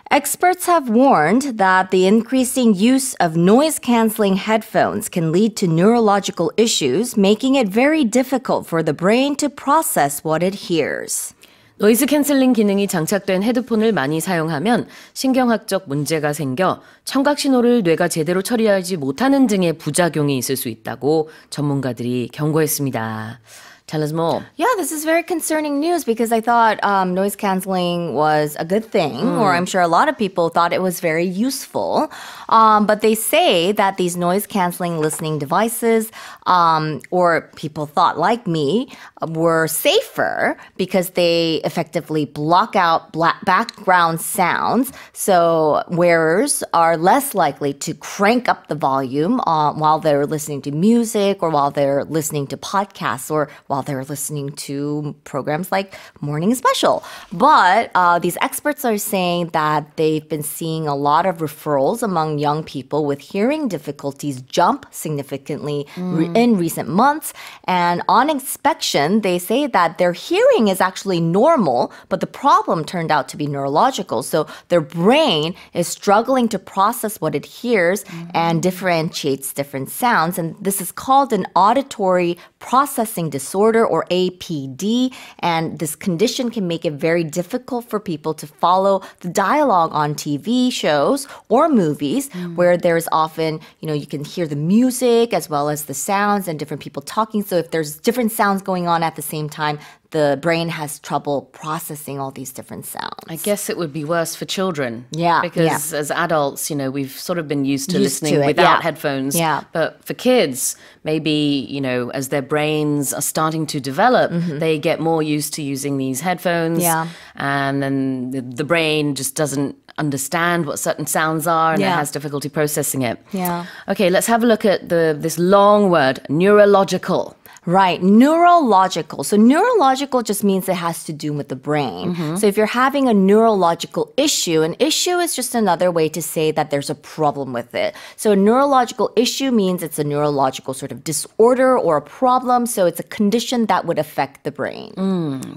Experts have warned that the increasing use of noise-canceling headphones can lead to neurological issues, making it very difficult for the brain to process what it hears. 노이즈 캔슬링 기능이 장착된 헤드폰을 많이 사용하면 신경학적 문제가 생겨 청각 신호를 뇌가 제대로 처리하지 못하는 등의 부작용이 있을 수 있다고 전문가들이 경고했습니다. Tell us more. Yeah, this is very concerning news because I thought noise canceling was a good thing, or I'm sure a lot of people thought it was very useful. But they say that these noise canceling listening devices, or people thought like me, were safer because they effectively block out background sounds. So wearers are less likely to crank up the volume while they're listening to music or while they're listening to podcasts or while they're listening to programs like Morning Special. But these experts are saying that they've been seeing a lot of referrals among young people with hearing difficulties jump significantly in recent months. And on inspection, they say that their hearing is actually normal, but the problem turned out to be neurological. So their brain is struggling to process what it hears and differentiates different sounds. And this is called an auditory processing disorder, or APD, and this condition can make it very difficult for people to follow the dialogue on TV shows or movies where there's often, you can hear the music as well as the sounds and different people talking. So if there's different sounds going on at the same time, the brain has trouble processing all these different sounds. I guess it would be worse for children. Yeah, Because as adults, you know, we've sort of been used to Used listening to it, without yeah. headphones. Yeah. But for kids, maybe, you know, as their brains are starting to develop, they get more used to using these headphones. Yeah. And then the brain just doesn't understand what certain sounds are and it Yeah. has difficulty processing it. Yeah. Okay, let's have a look at this long word, neurological. Right, neurological. So neurological just means it has to do with the brain. So if you're having a neurological issue, an issue is just another way to say that there's a problem with it. So a neurological issue means it's a neurological sort of disorder or a problem. So it's a condition that would affect the brain.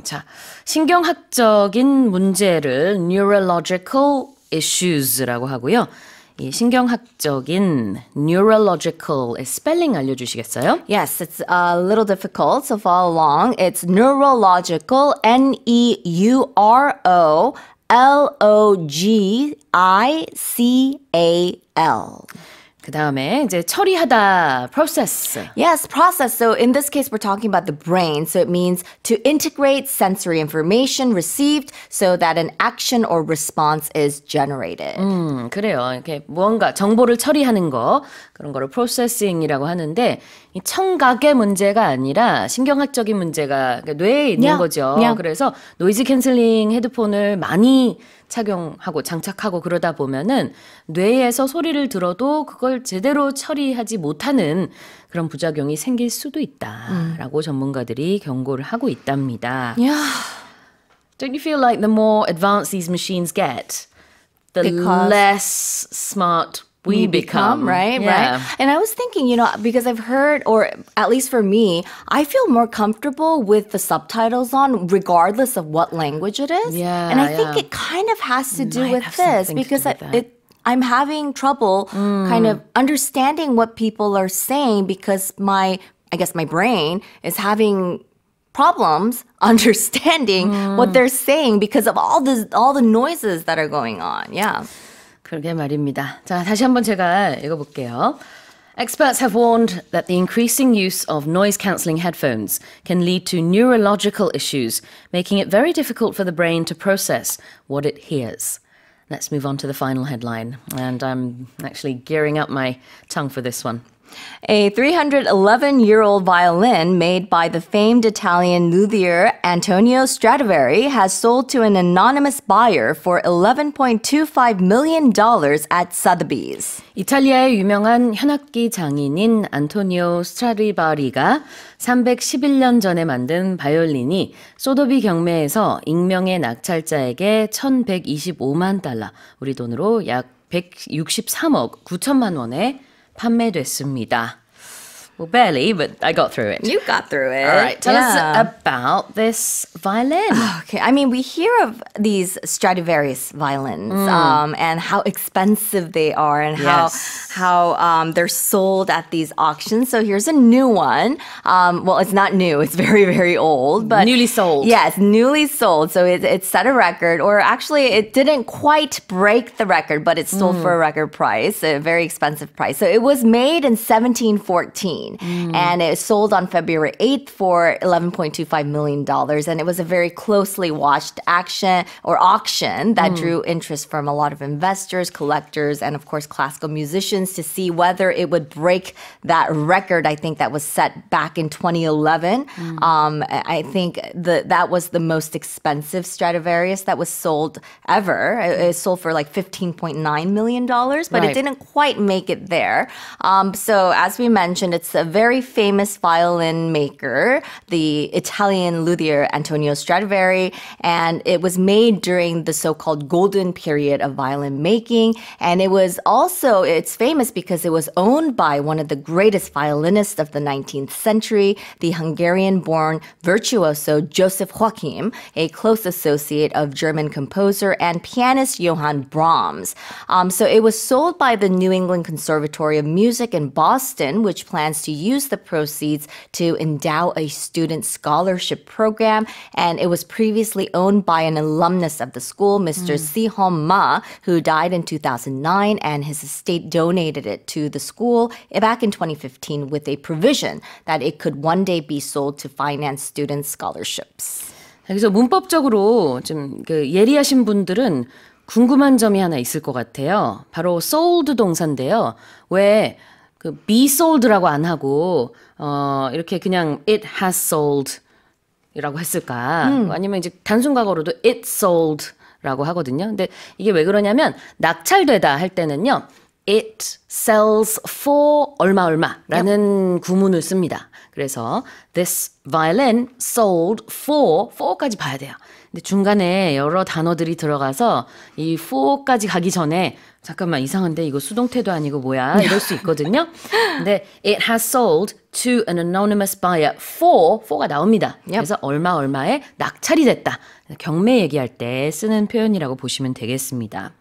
자, 신경학적인 문제를 neurological issues라고 하고요. 이 신경학적인 neurological의 스펠링 알려주시겠어요? Yes, it's a little difficult, so follow along. It's neurological, Neurological. 그 다음에 이제 처리하다, process. Yes, process. So in this case, we're talking about the brain. So it means to integrate sensory information received so that an action or response is generated. 그래요. 이렇게 무언가 정보를 처리하는 거, 그런 거를 processing이라고 하는데, 이 청각의 문제가 아니라 신경학적인 문제가 뇌에 있는 Yeah, 거죠. yeah. 그래서 노이즈 캔슬링 헤드폰을 많이 착용하고 장착하고 그러다 보면은 뇌에서 소리를 들어도 그걸 제대로 처리하지 못하는 그런 부작용이 생길 수도 있다라고 전문가들이 경고를 하고 있답니다. Yeah. Don't you feel like the more advanced these machines get, the Because less smart we become, right? Yeah. Right. And I was thinking, you know, because I've heard, or at least for me, I feel more comfortable with the subtitles on, regardless of what language it is. Yeah, and I think yeah. it kind of has to do Might with have this something to because do with that. I'm having trouble kind of understanding what people are saying because I guess my brain is having problems understanding what they're saying because of all the noises that are going on. Yeah. 그러게 말입니다. 자, 다시 한번 제가 읽어볼게요. Experts have warned that the increasing use of noise-cancelling headphones can lead to neurological issues, making it very difficult for the brain to process what it hears. Let's move on to the final headline. And I'm actually gearing up my tongue for this one. A 311-year-old violin made by the famed Italian luthier Antonio Stradivari has sold to an anonymous buyer for $11.25 million at Sotheby's. 이탈리아의 유명한 현악기 장인인 안토니오 스트라디바리가 311년 전에 만든 바이올린이 소더비 경매에서 익명의 낙찰자에게 1,125만 달러, 우리 돈으로 약 163억 9천만 원에 판매됐습니다. Well, barely, but I got through it. You got through it. All right, tell us Yeah. about this violin. Okay, I mean, we hear of these Stradivarius violins and how expensive they are and Yes. how they're sold at these auctions. So here's a new one. Well, it's not new; it's very, very old, but Newly sold. Yes, newly sold. So it set a record, or actually, it didn't quite break the record, but it sold for a record price, a very expensive price. So it was made in 1714. And it sold on February 8th for $11.25 million. And it was a very closely watched auction that drew interest from a lot of investors, collectors, and of course, classical musicians to see whether it would break that record, I think, that was set back in 2011. I think that was the most expensive Stradivarius that was sold ever. It sold for like $15.9 million, but Right. it didn't quite make it there. So as we mentioned, it's a very famous violin maker, the Italian luthier Antonio Stradivari, and it was made during the so-called golden period of violin making. And it's famous because it was owned by one of the greatest violinists of the 19th century, the Hungarian-born virtuoso Joseph Joachim, a close associate of German composer and pianist Johann Brahms. So it was sold by the New England Conservatory of Music in Boston, which plans to use the proceeds to endow a student scholarship program. And it was previously owned by an alumnus of the school, Mr. Si-hom Ma, who died in 2009, and his estate donated it to the school back in 2015 with a provision that it could one day be sold to finance student scholarships. 여기서 문법적으로 좀 그 예리하신 분들은 궁금한 점이 하나 있을 것 같아요. 바로 sold 동사인데요. 왜 그 be sold라고 안 하고 이렇게 그냥 it has sold 이라고 했을까? 아니면 이제 단순 과거로도 it sold라고 하거든요. 근데 이게 왜 그러냐면 낙찰되다 할 때는요. It sells for 얼마라는 구문을 씁니다. 그래서 this violin sold for까지 봐야 돼요. 근데 중간에 여러 단어들이 들어가서 이 for까지 가기 전에 잠깐만 이상한데 이거 수동태도 아니고 뭐야 이럴 수 있거든요. 근데 it has sold to an anonymous buyer for가 나옵니다. 그래서 얼마에 낙찰이 됐다. 경매 얘기할 때 쓰는 표현이라고 보시면 되겠습니다.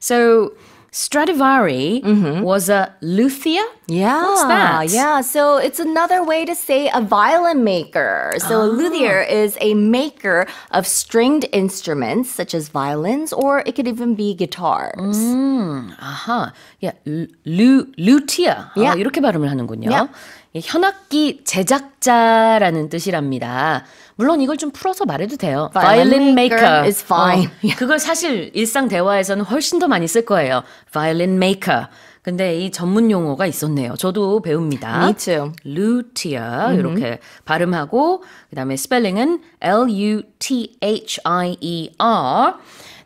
So Stradivari was a luthier? Yeah. What's that? Yeah, so it's another way to say a violin maker. So a luthier is a maker of stringed instruments such as violins, or it could even be guitars. 아하. Yeah, luthier. Yeah. 이렇게 발음을 하는군요. Yeah. 현악기 제작자라는 뜻이랍니다. 물론 이걸 좀 풀어서 말해도 돼요. Violin maker is fine. 그걸 사실 일상 대화에서는 훨씬 더 많이 쓸 거예요. Violin maker. 근데 이 전문 용어가 있었네요. 저도 배웁니다. Me too. luthier 이렇게 발음하고 그다음에 스펠링은 Luthier.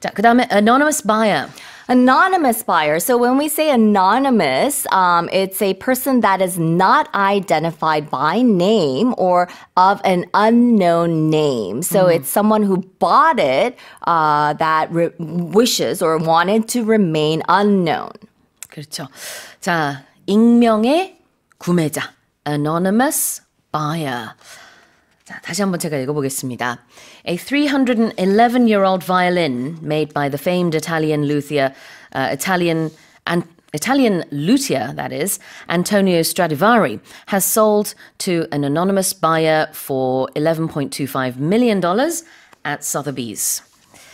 자, 그다음에 anonymous buyer. Anonymous buyer. So when we say anonymous, it's a person that is not identified by name or of an unknown name. So it's someone who bought it that wishes or wanted to remain unknown. 그렇죠. 자, 익명의 구매자. Anonymous buyer. 자, 다시 한번 제가 읽어보겠습니다. A 311-year-old violin made by the famed Italian luthier, Italian luthier, that is, Antonio Stradivari, has sold to an anonymous buyer for $11.25 million at Sotheby's.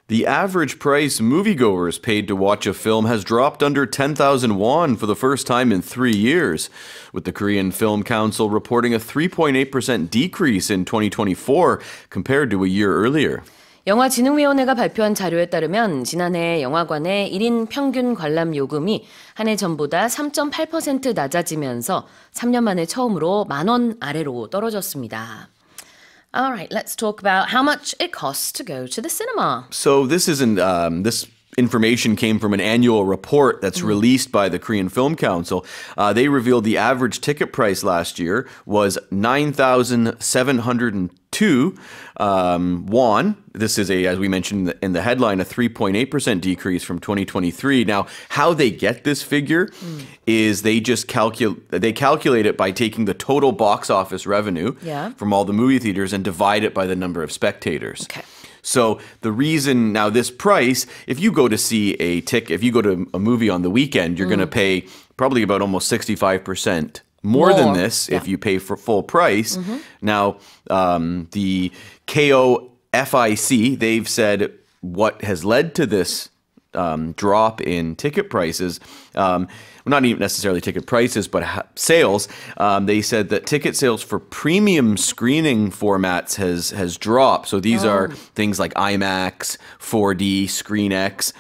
The average price moviegoers paid to watch a film has dropped under 10,000 won for the first time in 3 years, with the Korean Film Council reporting a 3.8% decrease in 2024 compared to a year earlier. 영화진흥위원회가 발표한 자료에 따르면 지난해 영화관의 1인 평균 관람 요금이 한 해 전보다 3.8% 낮아지면서 3년 만에 처음으로 10,000원 아래로 떨어졌습니다. All right, let's talk about how much it costs to go to the cinema. So this isn't this information came from an annual report that's released by the Korean Film Council. They revealed the average ticket price last year was 9,702 won. This is as we mentioned in the headline, a 3.8% decrease from 2023. Now, how they get this figure is they just calculate it by taking the total box office revenue from all the movie theaters and divide it by the number of spectators. Okay. So the reason now this price, if you go to see if you go to a movie on the weekend, you're going to pay probably about almost 65% more than this if you pay for full price. Now, the KOFIC, they've said what has led to this drop in ticket prices, not even necessarily ticket prices, but sales. They said that ticket sales for premium screening formats has dropped. So these are things like IMAX, 4D, ScreenX.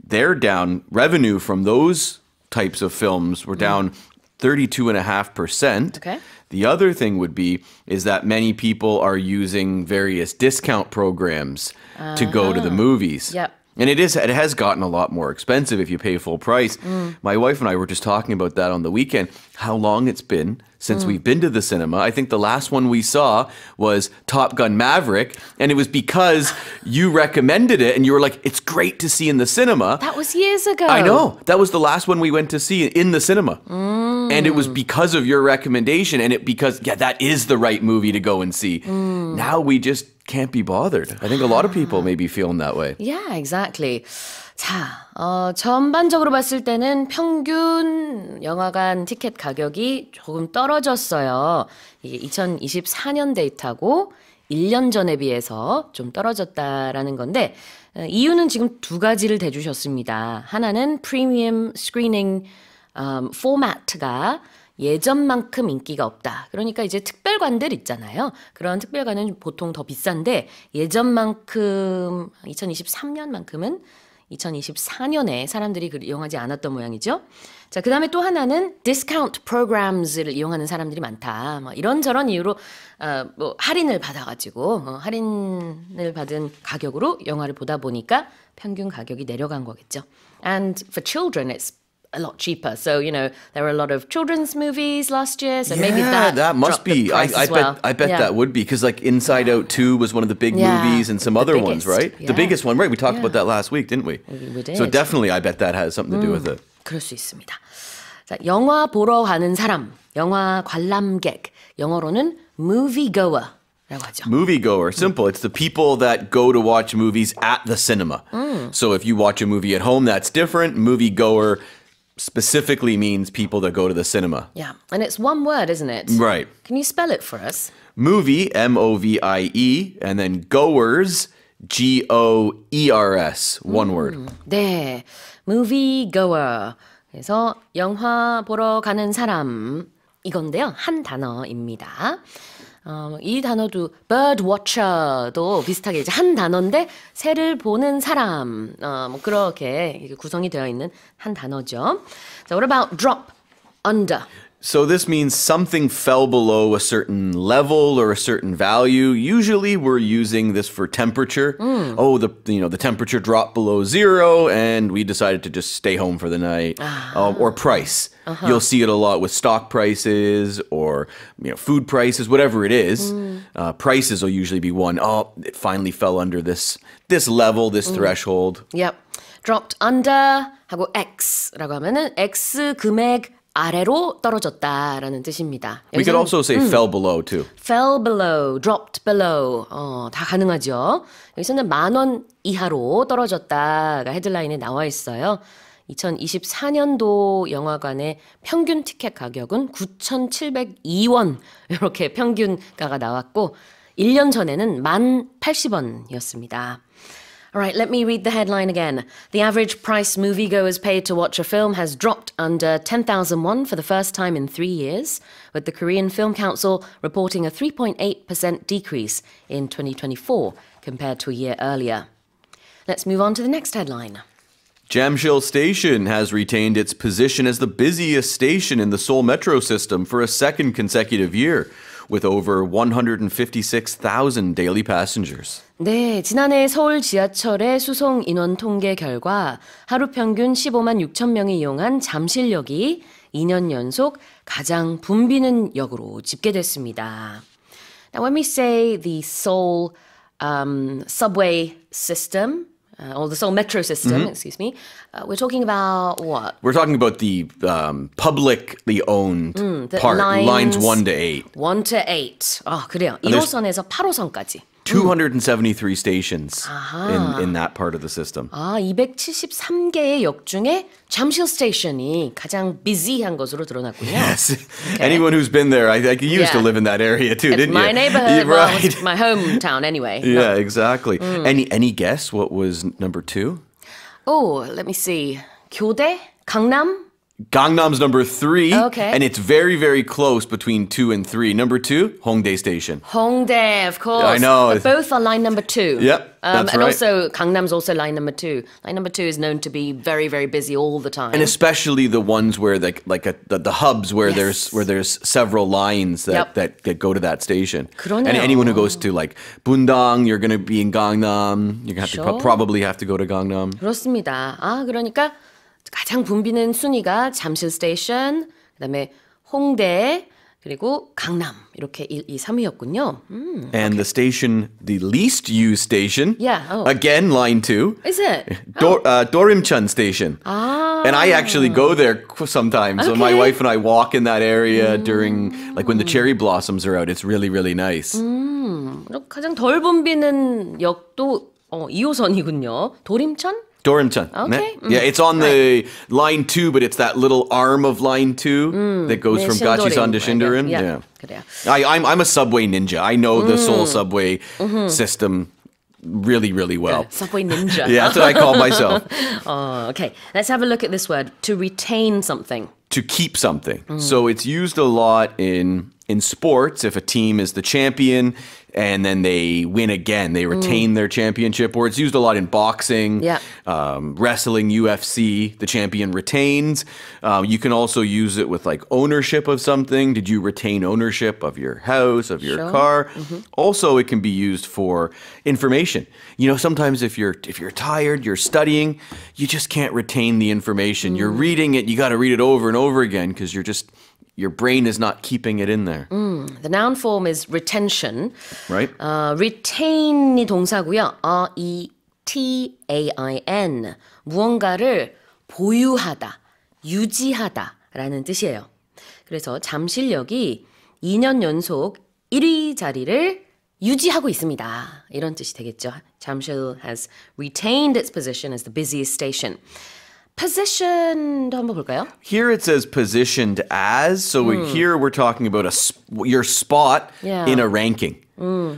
They're down. Revenue from those types of films were down 32.5%. Okay. The other thing is that many people are using various discount programs to go to the movies. Yep. And it has gotten a lot more expensive if you pay full price. My wife and I were just talking about that on the weekend, how long it's been since we've been to the cinema. I think the last one we saw was Top Gun Maverick, and it was because you recommended it and you were like, it's great to see in the cinema. That was years ago. I know. That was the last one we went to see in the cinema. And it was because of your recommendation and because that is the right movie to go and see. Now we just can't be bothered. I think a lot of people may be feeling that way. Yeah, exactly. 자, 전반적으로 봤을 때는 평균 영화관 티켓 가격이 조금 떨어졌어요. 이게 2024년 데이터고 1년 전에 비해서 좀 떨어졌다라는 건데 이유는 지금 두 가지를 대주셨습니다. 하나는 프리미엄 스크리닝 포맷가 예전만큼 인기가 없다. 그러니까 이제 특별관들 있잖아요. 그런 특별관은 보통 더 비싼데 예전만큼 2023년만큼은 2024년에 사람들이 이용하지 않았던 모양이죠. 자, 그 다음에 또 하나는 디스카운트 프로그램을 이용하는 사람들이 많다. 뭐 이런저런 이유로 뭐 할인을 받아가지고 할인을 받은 가격으로 영화를 보다 보니까 평균 가격이 내려간 거겠죠. And for children, it's a lot cheaper. So, you know, there were a lot of children's movies last year. So maybe that must dropped the be. price as well. I bet Yeah. that would be because like Inside Out 2 was one of the big Yeah, movies and some the other ones, biggest. right? Yeah. The biggest one, right? We talked Yeah. about that last week, didn't we? We did. So definitely, I bet that has something to do with it. 그럴 수 있습니다. 자, 영화 보러 가는 사람, 영화 관람객, 영어로는 moviegoer라고 하죠. Moviegoer, simple. It's the people that go to watch movies at the cinema. So if you watch a movie at home, that's different. Moviegoer specifically means people that go to the cinema. Yeah, and it's one word, isn't it? Right. Can you spell it for us? Movie, M-O-V-I-E, and then goers, G-O-E-R-S, one word. 네, moviegoer. 그래서 영화 보러 가는 사람 이건데요. 한 단어입니다. 이 단어도 birdwatcher도 비슷하게 이제 한 단어인데 새를 보는 사람 뭐 그렇게 구성이 되어 있는 한 단어죠. So what about drop under? So this means something fell below a certain level or a certain value. Usually we're using this for temperature. Oh, the temperature dropped below 0 and we decided to just stay home for the night. Or price. You'll see it a lot with stock prices or food prices, whatever it is. Prices will usually be one. Oh, it finally fell under this level, this threshold. Yep. dropped under 하고 X라고 하면은 X 금액 아래로 떨어졌다라는 뜻입니다. We could also say fell below too. fell below, dropped below 다 가능하죠. 여기서는 10,000원 이하로 떨어졌다가 헤드라인에 나와 있어요. 2024년도 영화관의 평균 티켓 가격은 9,702원 이렇게 평균가가 나왔고 1년 전에는 10,080원이었습니다. All right, let me read the headline again. The average price moviegoers paid to watch a film has dropped under 10,000 won for the first time in 3 years, with the Korean Film Council reporting a 3.8% decrease in 2024 compared to a year earlier. Let's move on to the next headline. Jamshil Station has retained its position as the busiest station in the Seoul metro system for a second consecutive year, with over 156,000 daily passengers. 네, 지난해 서울 지하철의 수송 인원 통계 결과 하루 평균 15만 6천 명이 이용한 잠실역이 2년 연속 가장 붐비는 역으로 집계됐습니다. Now, when we say the Seoul subway system, or the Seoul metro system, excuse me, we're talking about what? We're talking about the publicly owned the part, lines lines 1 to 8. 1 to 8. 그래요. 1호선에서 8호선까지. 273 stations in that part of the system. 273개의 역 중에 잠실 스테이션이 가장 busy한 것으로 드러났군요. Yes. Anyone who's been there, I you used to live in that area too, It's didn't my you? neighborhood, well, Right. it's my hometown anyway. Yeah, exactly. Any guess what was number 2? Oh, let me see. 교대? 강남? Gangnam's number 3. Okay. And it's very, very close between 2 and 3. Number 2, Hongdae Station. Hongdae, of course. I know. But both are line number 2. Yep, that's and right. also, Gangnam's also line number 2. Line number 2 is known to be very, very busy all the time. And especially the ones where the hubs where Yes. there's several lines that go to that station. 그러네요. And anyone who goes to like Bundang, you're going to be in Gangnam. You're going to Sure. probably have to go to Gangnam. 그렇습니다. 그러니까 가장 붐비는 순위가 잠실 스테이션, 그다음에 홍대, 그리고 강남 이렇게 1, 2, 3위였군요. And the station, the least used station, Yeah, oh. again, line 2. Is it? Dorimcheon Station. And I actually go there sometimes. So my Okay. wife and I walk in that area during, like when the cherry blossoms are out. It's really, really nice. 가장 덜 붐비는 역도 2호선이군요. 도림천? Dorimcheon. Okay. Yeah, it's on the line 2, but it's that little arm of line 2 that goes 네, from Gachisan to 신도림. Shindorin. Yeah. Yeah. 그래요. I'm a subway ninja. I know the Seoul subway system really, really well. Subway ninja. Yeah, that's what I call myself. Okay, let's have a look at this word. To retain something. To keep something. So it's used a lot in sports. If a team is the champion and then they win again, they retain their championship. Or it's used a lot in boxing, Yeah. Wrestling, UFC. The champion retains. You can also use it with like ownership of something. Did you retain ownership of your house, of your car? Also, it can be used for information. You know, sometimes if you're tired, you're studying, you just can't retain the information. You're reading it, you got to read it over and over again because your brain is not keeping it in there. The noun form is retention. Right? retain이 동사고요. R-E-T-A-I-N. 무언가를 보유하다, 유지하다라는 뜻이에요. 그래서 잠실역이 2년 연속 1위 자리를 유지하고 있습니다. 이런 뜻이 되겠죠. 잠실 has retained its position as the busiest station. Position도 한번 볼까요? Here it says positioned as. So here we're talking about your spot Yeah. in a ranking.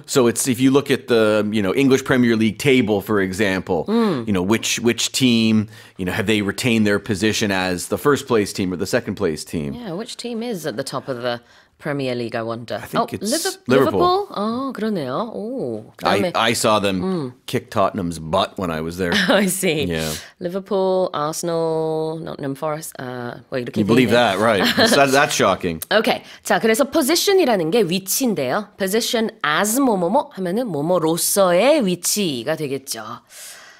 So it's if you look at the English Premier League table, for example, which team have they retained their position as the first place team or the second place team? Yeah, which team is at the top of the Premier League, I wonder. I think it's Liverpool? 그러네요. 오, 그다음에 I saw them kick Tottenham's butt when I was there. I see. Yeah. Liverpool, Arsenal, Nottingham Forest. 이렇게 You believe 돼 있네. that, right? That's shocking. Okay. 자, 그래서 position이라는 게 위치인데요. Position as 뭐뭐뭐 하면은 뭐뭐로서의 위치가 되겠죠.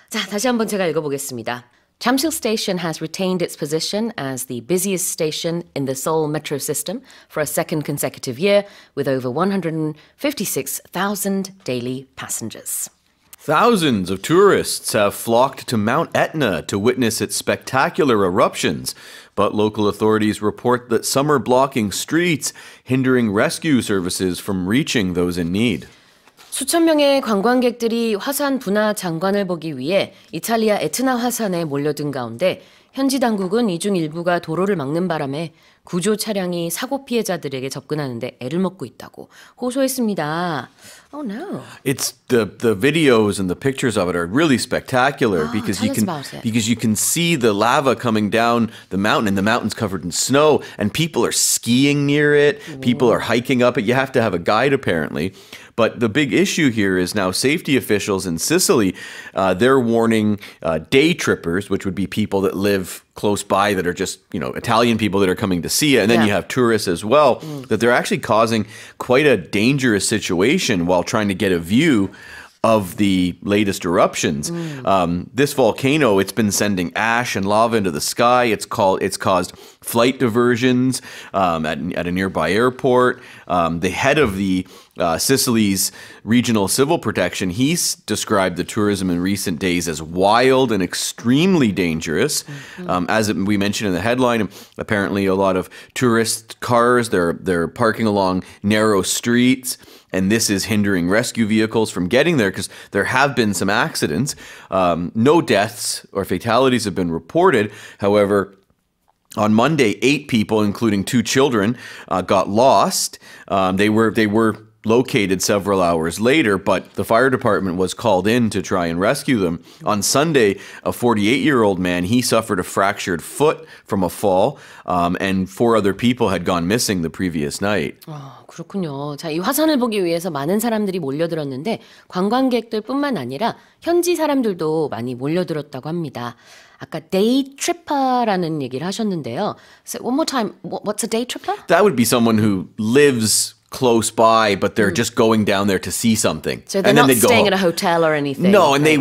자, 다시 한번 제가 읽어보겠습니다. Jamsil Station has retained its position as the busiest station in the Seoul metro system for a second consecutive year with over 156,000 daily passengers. Thousands of tourists have flocked to Mount Etna to witness its spectacular eruptions, but local authorities report that some are blocking streets, hindering rescue services from reaching those in need. 수천 명의 관광객들이 화산 분화 장관을 보기 위해 이탈리아 에트나 화산에 몰려든 가운데 현지 당국은 이 중 일부가 도로를 막는 바람에 구조 차량이 사고 피해자들에게 접근하는데 애를 먹고 있다고 호소했습니다. Oh no. It's the videos and the pictures of it are really spectacular because tell us about it. you can see the lava coming down the mountain and the mountain's covered in snow and people are skiing near it, people are hiking up it. You have to have a guide apparently. But the big issue here is now safety officials in Sicily, they're warning day trippers, which would be people that live close by that are just, Italian people that are coming to see it. And then you have tourists as well, that they're actually causing quite a dangerous situation while trying to get a view of the latest eruptions. This volcano, it's been sending ash and lava into the sky. It's caused flight diversions at a nearby airport. The head of the Sicily's regional civil protection, he's described the tourism in recent days as wild and extremely dangerous. As we mentioned in the headline, apparently a lot of tourist cars, they're parking along narrow streets. And this is hindering rescue vehicles from getting there because there have been some accidents. No deaths or fatalities have been reported. However, on Monday, 8 people, including 2 children, got lost. They were located several hours later, but the fire department was called in to try and rescue them. On Sunday, a 48-year-old man, he suffered a fractured foot from a fall, and 4 other people had gone missing the previous night. 그렇군요. 자, 이 화산을 보기 위해서 많은 사람들이 몰려들었는데 관광객들뿐만 아니라 현지 사람들도 많이 몰려들었다고 합니다. 아까 day tripper라는 얘기를 하셨는데요. So one more time, what's a day tripper? That would be someone who lives close by, but they're just going down there to see something. So they're and then not they'd go staying home. at a hotel or anything. No, and right?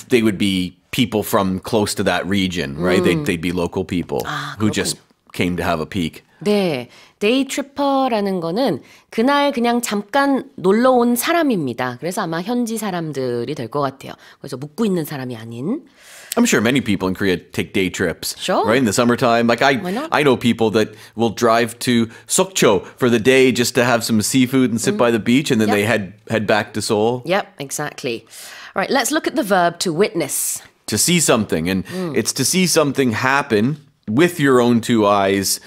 they would be people from close to that region, right? They'd be local people who just came to have a peek. 네, 데이 트리퍼라는 거는 그날 그냥 잠깐 놀러 온 사람입니다. 그래서 아마 현지 사람들이 될 것 같아요. 그래서 묵고 있는 사람이 아닌. I'm sure many people in Korea take day trips, Sure. right? In the summertime. Like Why not? I know people that will drive to Sokcho for the day just to have some seafood and sit by the beach, and then they head back to Seoul. Yep, exactly. All right, let's look at the verb to witness. to see something. And it's to see something happen with your own two eyes,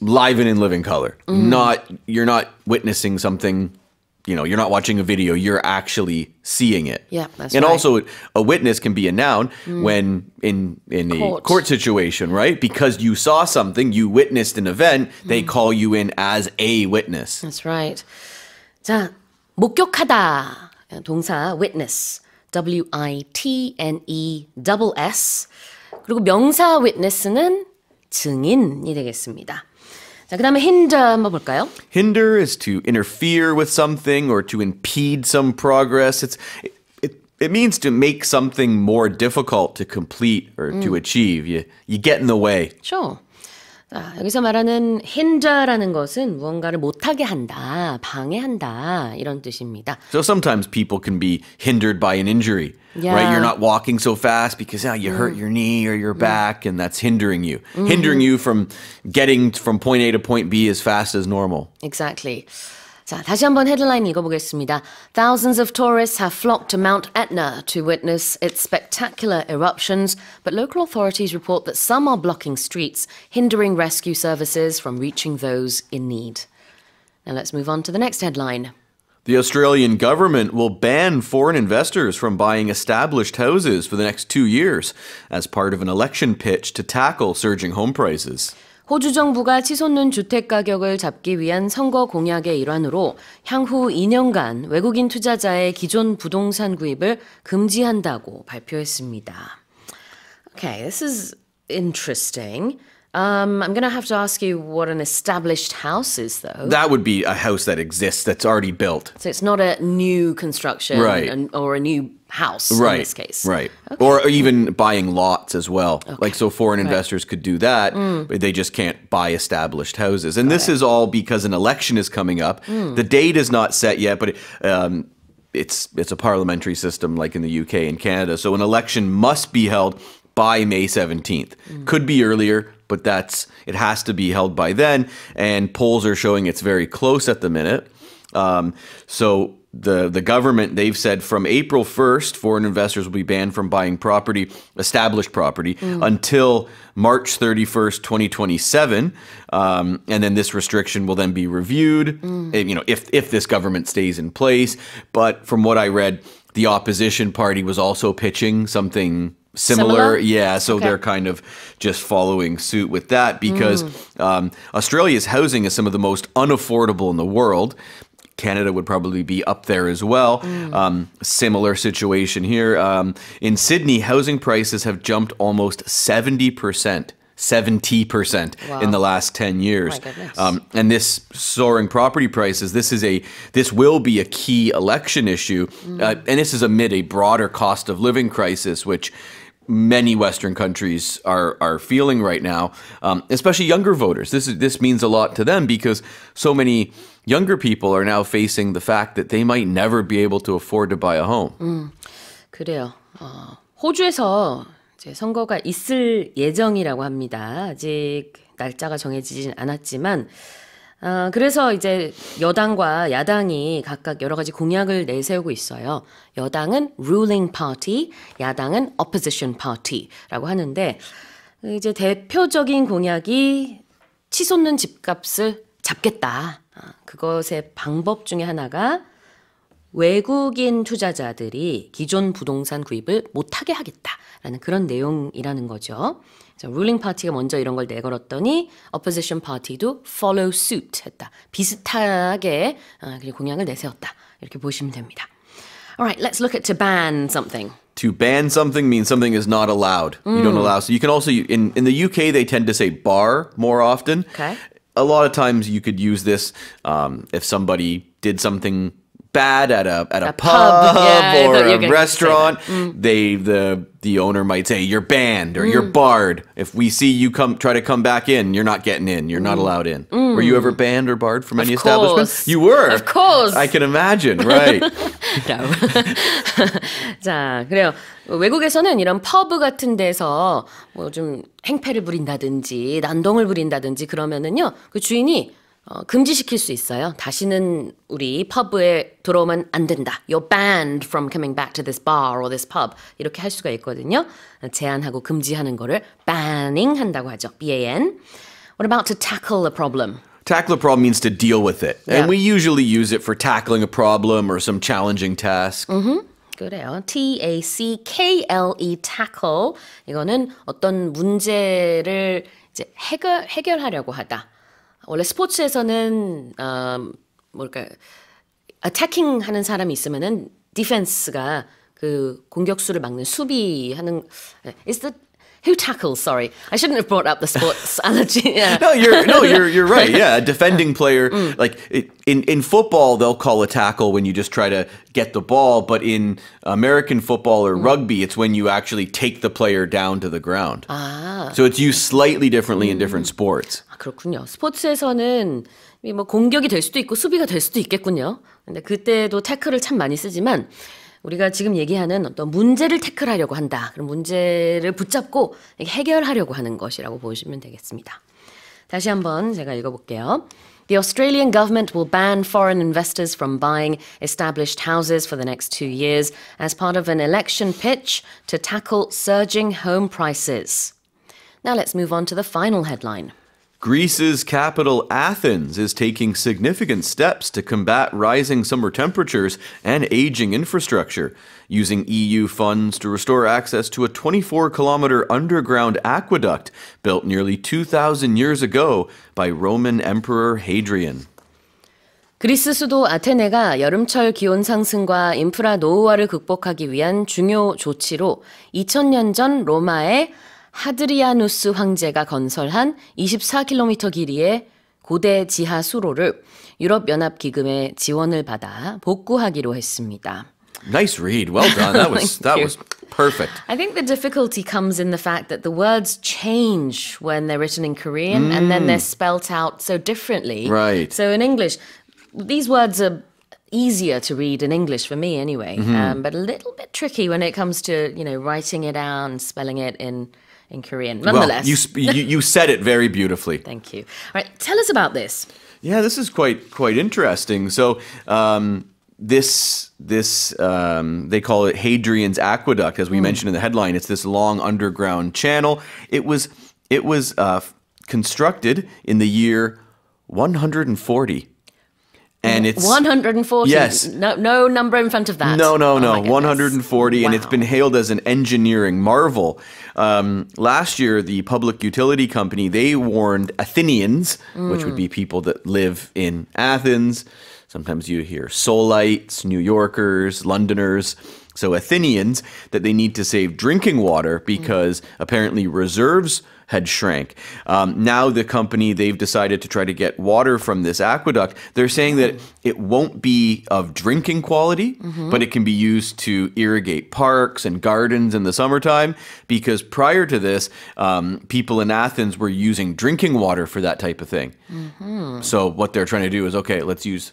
live and in living color. You're not witnessing something, you're not watching a video, you're actually seeing it. Yeah, that's and right. also, a witness can be a noun when in a court situation, right? Because you saw something, you witnessed an event, they call you in as a witness. That's right. 자, 목격하다. 동사 witness. W-I-T-N-E-S-S. 그리고 명사 witness는 증인이 되겠습니다. 자, 그 다음에 hinder 한번 볼까요? Hinder is to interfere with something or to impede some progress. It means to make something more difficult to complete or to achieve. You get in the way. Sure. 자, 여기서 말하는 hinder라는 것은 무언가를 못하게 한다, 방해한다 이런 뜻입니다. So sometimes people can be hindered by an injury, right? You're not walking so fast because you hurt your knee or your back, and that's hindering you. Hindering you from getting from point A to point B as fast as normal. Exactly. 자, 다시 한번 헤드라인 읽어보겠습니다. Thousands of tourists have flocked to Mount Etna to witness its spectacular eruptions, but local authorities report that some are blocking streets, hindering rescue services from reaching those in need. Now let's move on to the next headline. The Australian government will ban foreign investors from buying established houses for the next 2 years as part of an election pitch to tackle surging home prices. 호주 정부가 치솟는 주택 가격을 잡기 위한 선거 공약의 일환으로 향후 2년간 외국인 투자자의 기존 부동산 구입을 금지한다고 발표했습니다. Okay, this is interesting. I'm going to have to ask you what an established house is, though. That would be a house that exists, that's already built. So it's not a new construction Right. or a new house Right, in this case. right. Okay. Or even buying lots as well. Like, so foreign investors could do that, but they just can't buy established houses. And this is all because an election is coming up. The date is not set yet, but it's a parliamentary system like in the UK and Canada. So an election must be held by May 17th. Could be earlier, but it has to be held by then. And polls are showing it's very close at the minute. So the government, they've said from April 1st, foreign investors will be banned from buying established property, until March 31st, 2027. And then this restriction will then be reviewed, if this government stays in place. But from what I read, the opposition party was also pitching something similar. Yeah, so they're kind of just following suit with that because Australia's housing is some of the most unaffordable in the world. Canada would probably be up there as well. Similar situation here. In Sydney, housing prices have jumped almost 70%. 70% in the last 10 years. My goodness. And this soaring property prices, this will be a key election issue. And this is amid a broader cost of living crisis, which many Western countries are feeling right now, especially younger voters. This means a lot to them because so many younger people are now facing the fact that they might never be able to afford to buy a home. 그래요. 호주에서 이제 선거가 있을 예정이라고 합니다. 아직 날짜가 정해지진 않았지만 그래서 이제 여당과 야당이 각각 여러 가지 공약을 내세우고 있어요. 여당은 ruling party, 야당은 opposition party라고 하는데 이제 대표적인 공약이 치솟는 집값을 잡겠다. 그것의 방법 중에 하나가 외국인 투자자들이 기존 부동산 구입을 못하게 하겠다라는 그런 내용이라는 거죠. ruling party가 먼저 이런 걸 내걸었더니 opposition party도 follow suit 했다. 비슷하게 공약을 내세웠다. 이렇게 보시면 됩니다. Alright, let's look at to ban something. To ban something means something is not allowed. You don't allow. So you can also, in the UK, they tend to say bar more often. Okay. A lot of times you could use this if somebody did something bad at a pub Yeah, or you're a gonna restaurant, the owner might say you're banned or you're barred. If we see you try to come back in, you're not getting in. You're not allowed in. Were you ever banned or barred from any establishment? You were. Of course. I can imagine. Right. No. 자, 그래요. 외국에서는 이런 퍼브 같은 데서 뭐 좀 행패를 부린다든지 난동을 부린다든지 그러면은요, 그 주인이 금지시킬 수 있어요. 다시는 우리 펍에 들어오면 안 된다. You're banned from coming back to this bar or this pub. 이렇게 할 수가 있거든요. 제한하고 금지하는 거를 banning 한다고 하죠. B-A-N. What about to tackle a problem? Tackle a problem means to deal with it. Yeah. And we usually use it for tackling a problem or some challenging task. 그래요. T-A-C-K-L-E, tackle. 이거는 어떤 문제를 이제 해결하려고 하다. 원래 스포츠에서는 뭘까 attacking 하는 사람이 있으면은 defense가 그 공격수를 막는 수비하는 is the who tackles? Sorry, I shouldn't have brought up the sports analogy. Yeah. You're right. Yeah, a defending player like in football they'll call a tackle when you just try to get the ball, but in American football or rugby it's when you actually take the player down to the ground. So it's used slightly differently in different sports. 아, 그렇군요. 스포츠에서는 뭐 공격이 될 수도 있고 수비가 될 수도 있겠군요. 근데 그때도 태클을 참 많이 쓰지만 우리가 지금 얘기하는 어떤 문제를 태클하려고 한다. 그럼 문제를 붙잡고 해결하려고 하는 것이라고 보시면 되겠습니다. 다시 한번 제가 읽어볼게요. The Australian government will ban foreign investors from buying established houses for the next 2 years as part of an election pitch to tackle surging home prices. Now let's move on to the final headline. Greece's capital, Athens, is taking significant steps to combat rising summer temperatures and aging infrastructure, using EU funds to restore access to a 24-kilometer underground aqueduct built nearly 2,000 years ago by Roman Emperor Hadrian. 그리스 수도 아테네가 여름철 기온 상승과 인프라 노후화를 극복하기 위한 중요 조치로 2000년 전 로마의 하드리아누스 황제가 건설한 24km 길이의 고대 지하 수로를 유럽연합기금의 지원을 받아 복구하기로 했습니다. Nice read. Well done. That was perfect. I think the difficulty comes in the fact that the words change when they're written in Korean and then they're spelt out so differently. Right. So in English, these words are easier to read in English for me anyway, but a little bit tricky when it comes to, writing it out and spelling it in Korean. Nonetheless. Well, you said it very beautifully. Thank you. All right, tell us about this. Yeah, this is quite interesting. So this they call it Hadrian's Aqueduct, as we mentioned in the headline. It's this long underground channel. It was constructed in the year 140. And it's 140. Yes. No number in front of that. No. Oh, 140, and it's Wow. been hailed as an engineering marvel. Last year, the public utility company, they warned Athenians, which would be people that live in Athens. Sometimes you hear Solites, New Yorkers, Londoners. So Athenians, that they need to save drinking water because apparently reserves had shrank. Now the company, they've decided to try to get water from this aqueduct. They're saying that it won't be of drinking quality, but it can be used to irrigate parks and gardens in the summertime, because prior to this, people in Athens were using drinking water for that type of thing. So what they're trying to do is, okay, let's use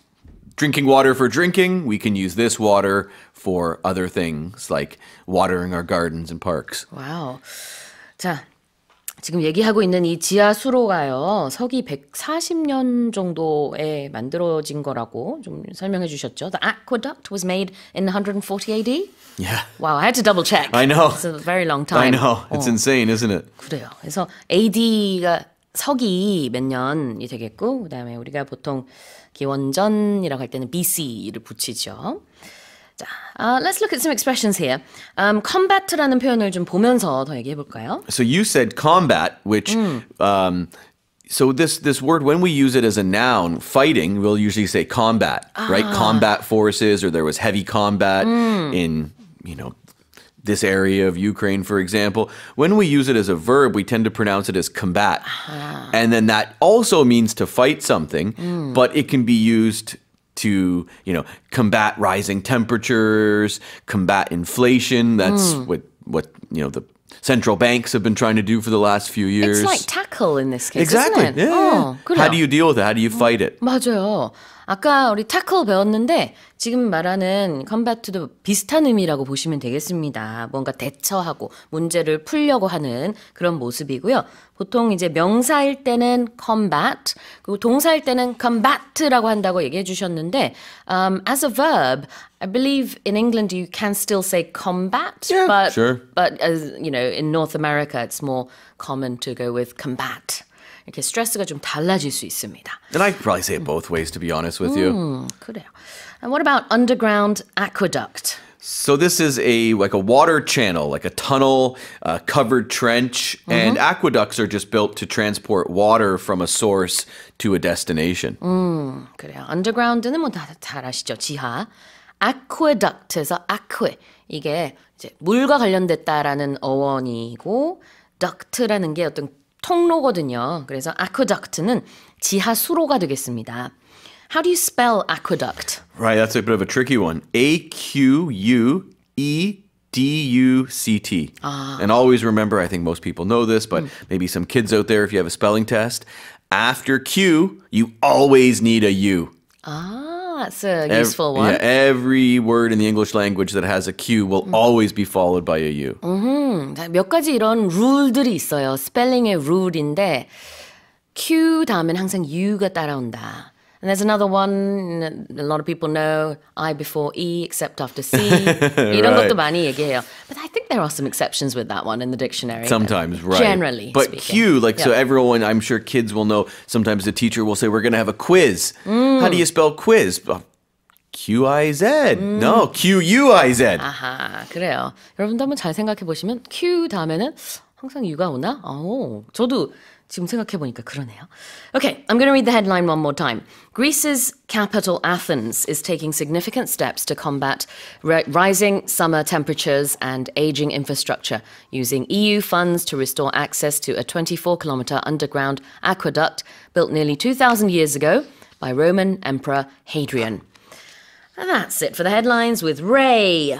drinking water for drinking. We can use this water for other things like watering our gardens and parks. 와우. 자, 지금 얘기하고 있는 이 지하 수로가요. 서기 140년 정도에 만들어진 거라고 좀 설명해 주셨죠. The aqueduct was made in 140 AD? Yeah. Wow, I had to double check. I know. It's a very long time. I know. It's insane, isn't it? 그래요. 그래서 AD가 서기 몇 년이 되겠고, 그다음에 우리가 보통 기원전이라고 할 때는 BC를 붙이죠. 자, let's look at some expressions here. combat라는 표현을 좀 보면서 더 얘기해 볼까요? So you said combat, which so this word, when we use it as a noun, fighting, we'll usually say combat, right? Combat forces, or there was heavy combat in, this area of Ukraine, for example. When we use it as a verb, we tend to pronounce it as combat. And then that also means to fight something, but it can be used to, combat rising temperatures, combat inflation. That's what the central banks have been trying to do for the last few years. It's like tackle in this case, Exactly. isn't it? Yeah. 그래요. How do you deal with it? How do you fight it? 맞아요. 아까 우리 tackle 배웠는데 지금 말하는 combat도 비슷한 의미라고 보시면 되겠습니다. 뭔가 대처하고 문제를 풀려고 하는 그런 모습이고요. 보통 이제 명사일 때는 combat, 그리고 동사일 때는 combat라고 한다고 얘기해 주셨는데, as a verb, I believe in England you can still say combat, Yeah, but sure. but as you know, in North America, it's more common to go with combat. 이렇게 스트레스가 좀 달라질 수 있습니다. And I could probably say it both ways, to be honest with you. 그래요. And what about underground aqueduct? So this is like a water channel, like a tunnel, covered trench, and aqueducts are just built to transport water from a source to a destination. 그래요. underground는 뭐 다 잘 아시죠? 지하. aqueduct에서 aqua 이게 이제 물과 관련됐다라는 어원이고 duct라는 게 어떤 통로거든요. 그래서 aqueduct는 지하 수로가 되겠습니다. How do you spell aqueduct? Right, that's a bit of a tricky one. A-Q-U-E-D-U-C-T. And always remember, I think most people know this, but maybe some kids out there, if you have a spelling test, after Q, you always need a U. That's a useful one. Yeah, every word in the English language that has a Q will always be followed by a U. 몇 가지 이런 룰들이 있어요. 스펠링의 룰인데 Q 다음엔 항상 U가 따라온다. And there's another one, a lot of people know, I before E except after C. 이런 Right. 것도 많이 얘기해요. But I think there are some exceptions with that one in the dictionary. Sometimes, right. Generally But speaking. Q, like, so everyone, I'm sure kids will know, sometimes the teacher will say, we're going to have a quiz. How do you spell quiz? Q-I-Z. No, Q-U-I-Z. 아하, 그래요. 여러분도 한번 잘 생각해 보시면 Q 다음에는 항상 U가 오나? 저도 지금 생각해 보니까 그러네요. Okay, I'm going to read the headline one more time. Greece's capital Athens is taking significant steps to combat rising summer temperatures and aging infrastructure, using EU funds to restore access to a 24-kilometer underground aqueduct built nearly 2,000 years ago by Roman Emperor Hadrian. And that's it for the headlines with Ray.